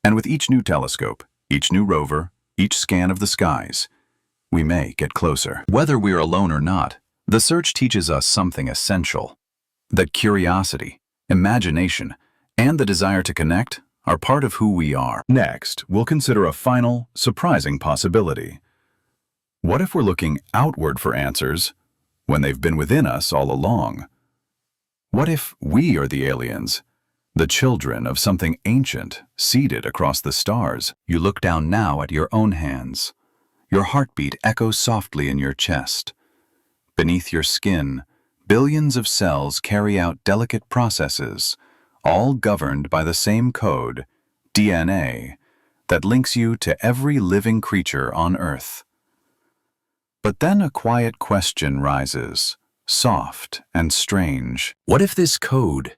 and with each new telescope, each new rover, each scan of the skies, we may get closer. Whether we're alone or not, the search teaches us something essential: that curiosity, imagination, and the desire to connect are part of who we are. Next, we'll consider a final, surprising possibility. What if we're looking outward for answers when they've been within us all along? What if we are the aliens, the children of something ancient, seated across the stars? You look down now at your own hands. Your heartbeat echoes softly in your chest. Beneath your skin, billions of cells carry out delicate processes, all governed by the same code, DNA, that links you to every living creature on Earth. But then a quiet question rises, soft and strange. What if this code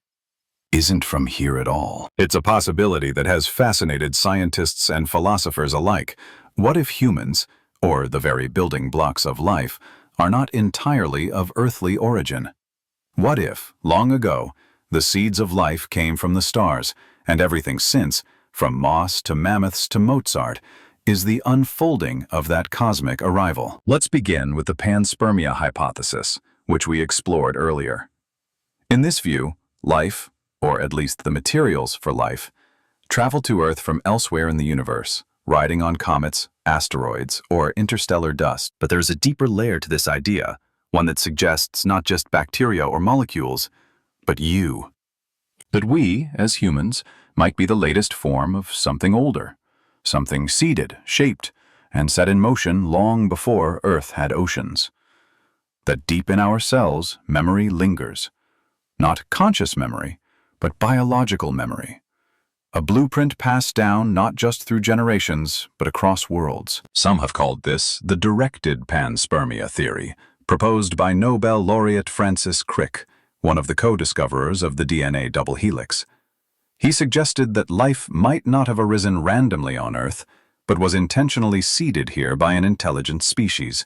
isn't from here at all? It's a possibility that has fascinated scientists and philosophers alike. What if humans, or the very building blocks of life, are not entirely of earthly origin? What if, long ago, the seeds of life came from the stars, and everything since, from moss to mammoths to Mozart, is the unfolding of that cosmic arrival? Let's begin with the panspermia hypothesis, which we explored earlier. In this view, life, or at least the materials for life, travel to Earth from elsewhere in the universe, riding on comets, asteroids, or interstellar dust. But there's a deeper layer to this idea, one that suggests not just bacteria or molecules, but you. That we, as humans, might be the latest form of something older, something seeded, shaped, and set in motion long before Earth had oceans. That deep in our cells, memory lingers. Not conscious memory, but biological memory. A blueprint passed down not just through generations, but across worlds. Some have called this the directed panspermia theory, proposed by Nobel laureate Francis Crick, one of the co-discoverers of the DNA double helix. He suggested that life might not have arisen randomly on Earth, but was intentionally seeded here by an intelligent species,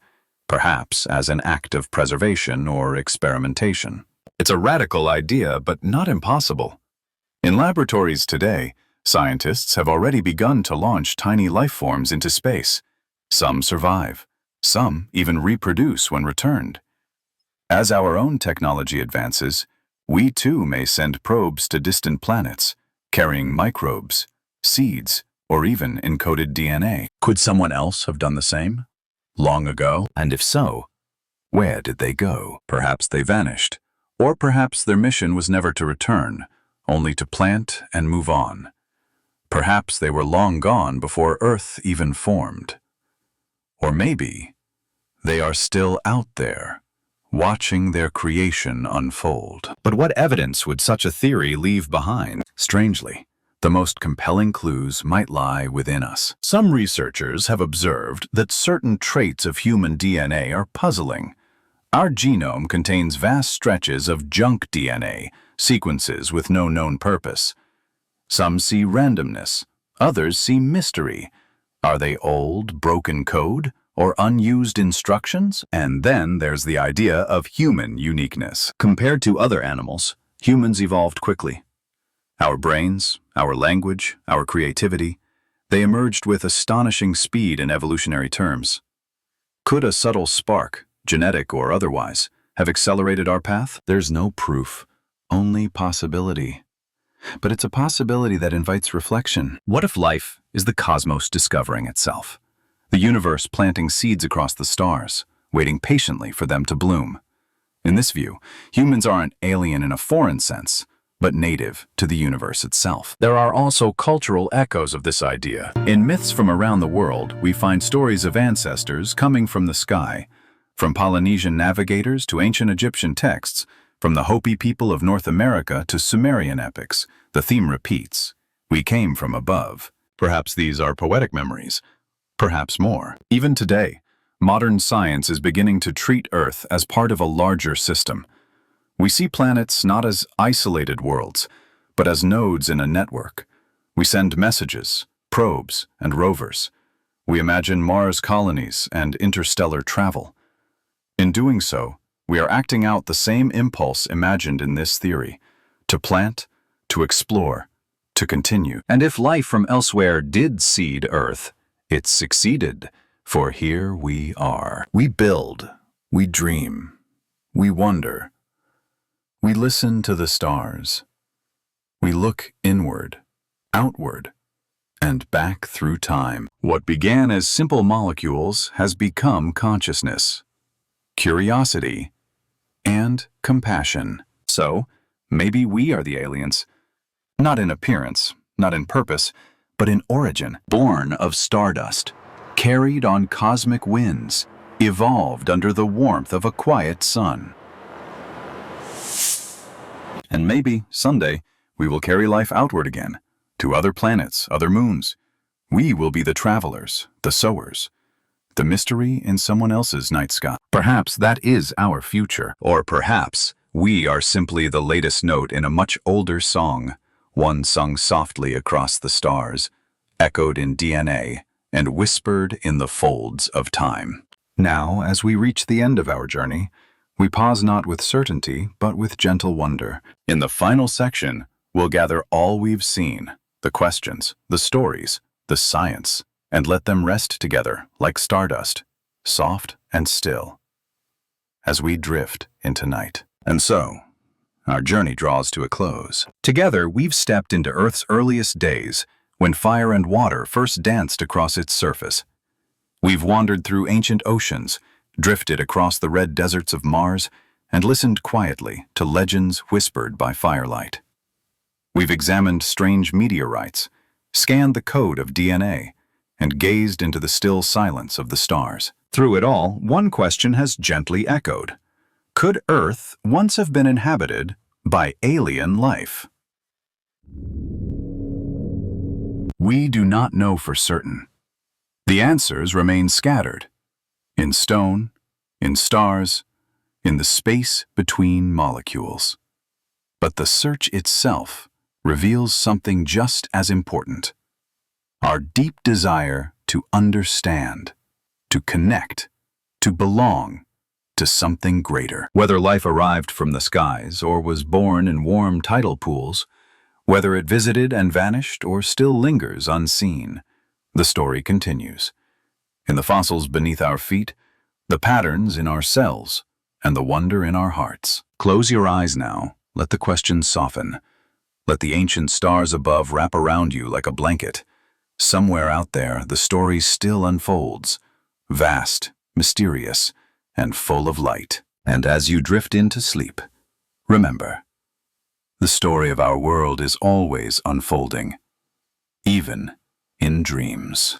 perhaps as an act of preservation or experimentation. It's a radical idea, but not impossible. In laboratories today, scientists have already begun to launch tiny life forms into space. Some survive. Some even reproduce when returned. As our own technology advances, we too may send probes to distant planets, carrying microbes, seeds, or even encoded DNA. Could someone else have done the same? Long ago? And if so, where did they go? Perhaps they vanished. Or perhaps their mission was never to return, only to plant and move on. Perhaps they were long gone before Earth even formed. Or maybe they are still out there, watching their creation unfold. But what evidence would such a theory leave behind? Strangely, the most compelling clues might lie within us. Some researchers have observed that certain traits of human DNA are puzzling. Our genome contains vast stretches of junk DNA, sequences with no known purpose. Some see randomness, others see mystery. Are they old, broken code, or unused instructions? And then there's the idea of human uniqueness. Compared to other animals, humans evolved quickly. Our brains, our language, our creativity, they emerged with astonishing speed in evolutionary terms. Could a subtle spark, genetic or otherwise, have accelerated our path? There's no proof, only possibility. But it's a possibility that invites reflection. What if life is the cosmos discovering itself? The universe planting seeds across the stars, waiting patiently for them to bloom. In this view, humans aren't alien in a foreign sense, but native to the universe itself. There are also cultural echoes of this idea. In myths from around the world, we find stories of ancestors coming from the sky. From Polynesian navigators to ancient Egyptian texts, from the Hopi people of North America to Sumerian epics, the theme repeats. We came from above. Perhaps these are poetic memories. Perhaps more. Even today, modern science is beginning to treat Earth as part of a larger system. We see planets not as isolated worlds, but as nodes in a network. We send messages, probes, and rovers. We imagine Mars colonies and interstellar travel. In doing so, we are acting out the same impulse imagined in this theory: to plant, to explore, to continue. And if life from elsewhere did seed Earth, it succeeded, for here we are. We build, we dream, we wonder. We listen to the stars. We look inward, outward, and back through time. What began as simple molecules has become consciousness, curiosity, and compassion. So, maybe we are the aliens. Not in appearance, not in purpose, but in origin. Born of stardust, carried on cosmic winds, evolved under the warmth of a quiet sun. And maybe, someday, we will carry life outward again, to other planets, other moons. We will be the travelers, the sowers, the mystery in someone else's night sky. Perhaps that is our future. Or perhaps we are simply the latest note in a much older song, one sung softly across the stars, echoed in DNA, and whispered in the folds of time. Now, as we reach the end of our journey, we pause not with certainty, but with gentle wonder. In the final section, we'll gather all we've seen, the questions, the stories, the science, and let them rest together like stardust, soft and still, as we drift into night. And so, our journey draws to a close. Together, we've stepped into Earth's earliest days, when fire and water first danced across its surface. We've wandered through ancient oceans, drifted across the red deserts of Mars, and listened quietly to legends whispered by firelight. We've examined strange meteorites, scanned the code of DNA, and gazed into the still silence of the stars. Through it all, one question has gently echoed. Could Earth once have been inhabited by alien life? We do not know for certain. The answers remain scattered, in stone, in stars, in the space between molecules. But the search itself reveals something just as important: our deep desire to understand, to connect, to belong to something greater. Whether life arrived from the skies or was born in warm tidal pools, whether it visited and vanished or still lingers unseen, the story continues. In the fossils beneath our feet, the patterns in our cells, and the wonder in our hearts. Close your eyes now. Let the questions soften. Let the ancient stars above wrap around you like a blanket. Somewhere out there, the story still unfolds, vast, mysterious, and full of light. And as you drift into sleep, remember, the story of our world is always unfolding, even in dreams.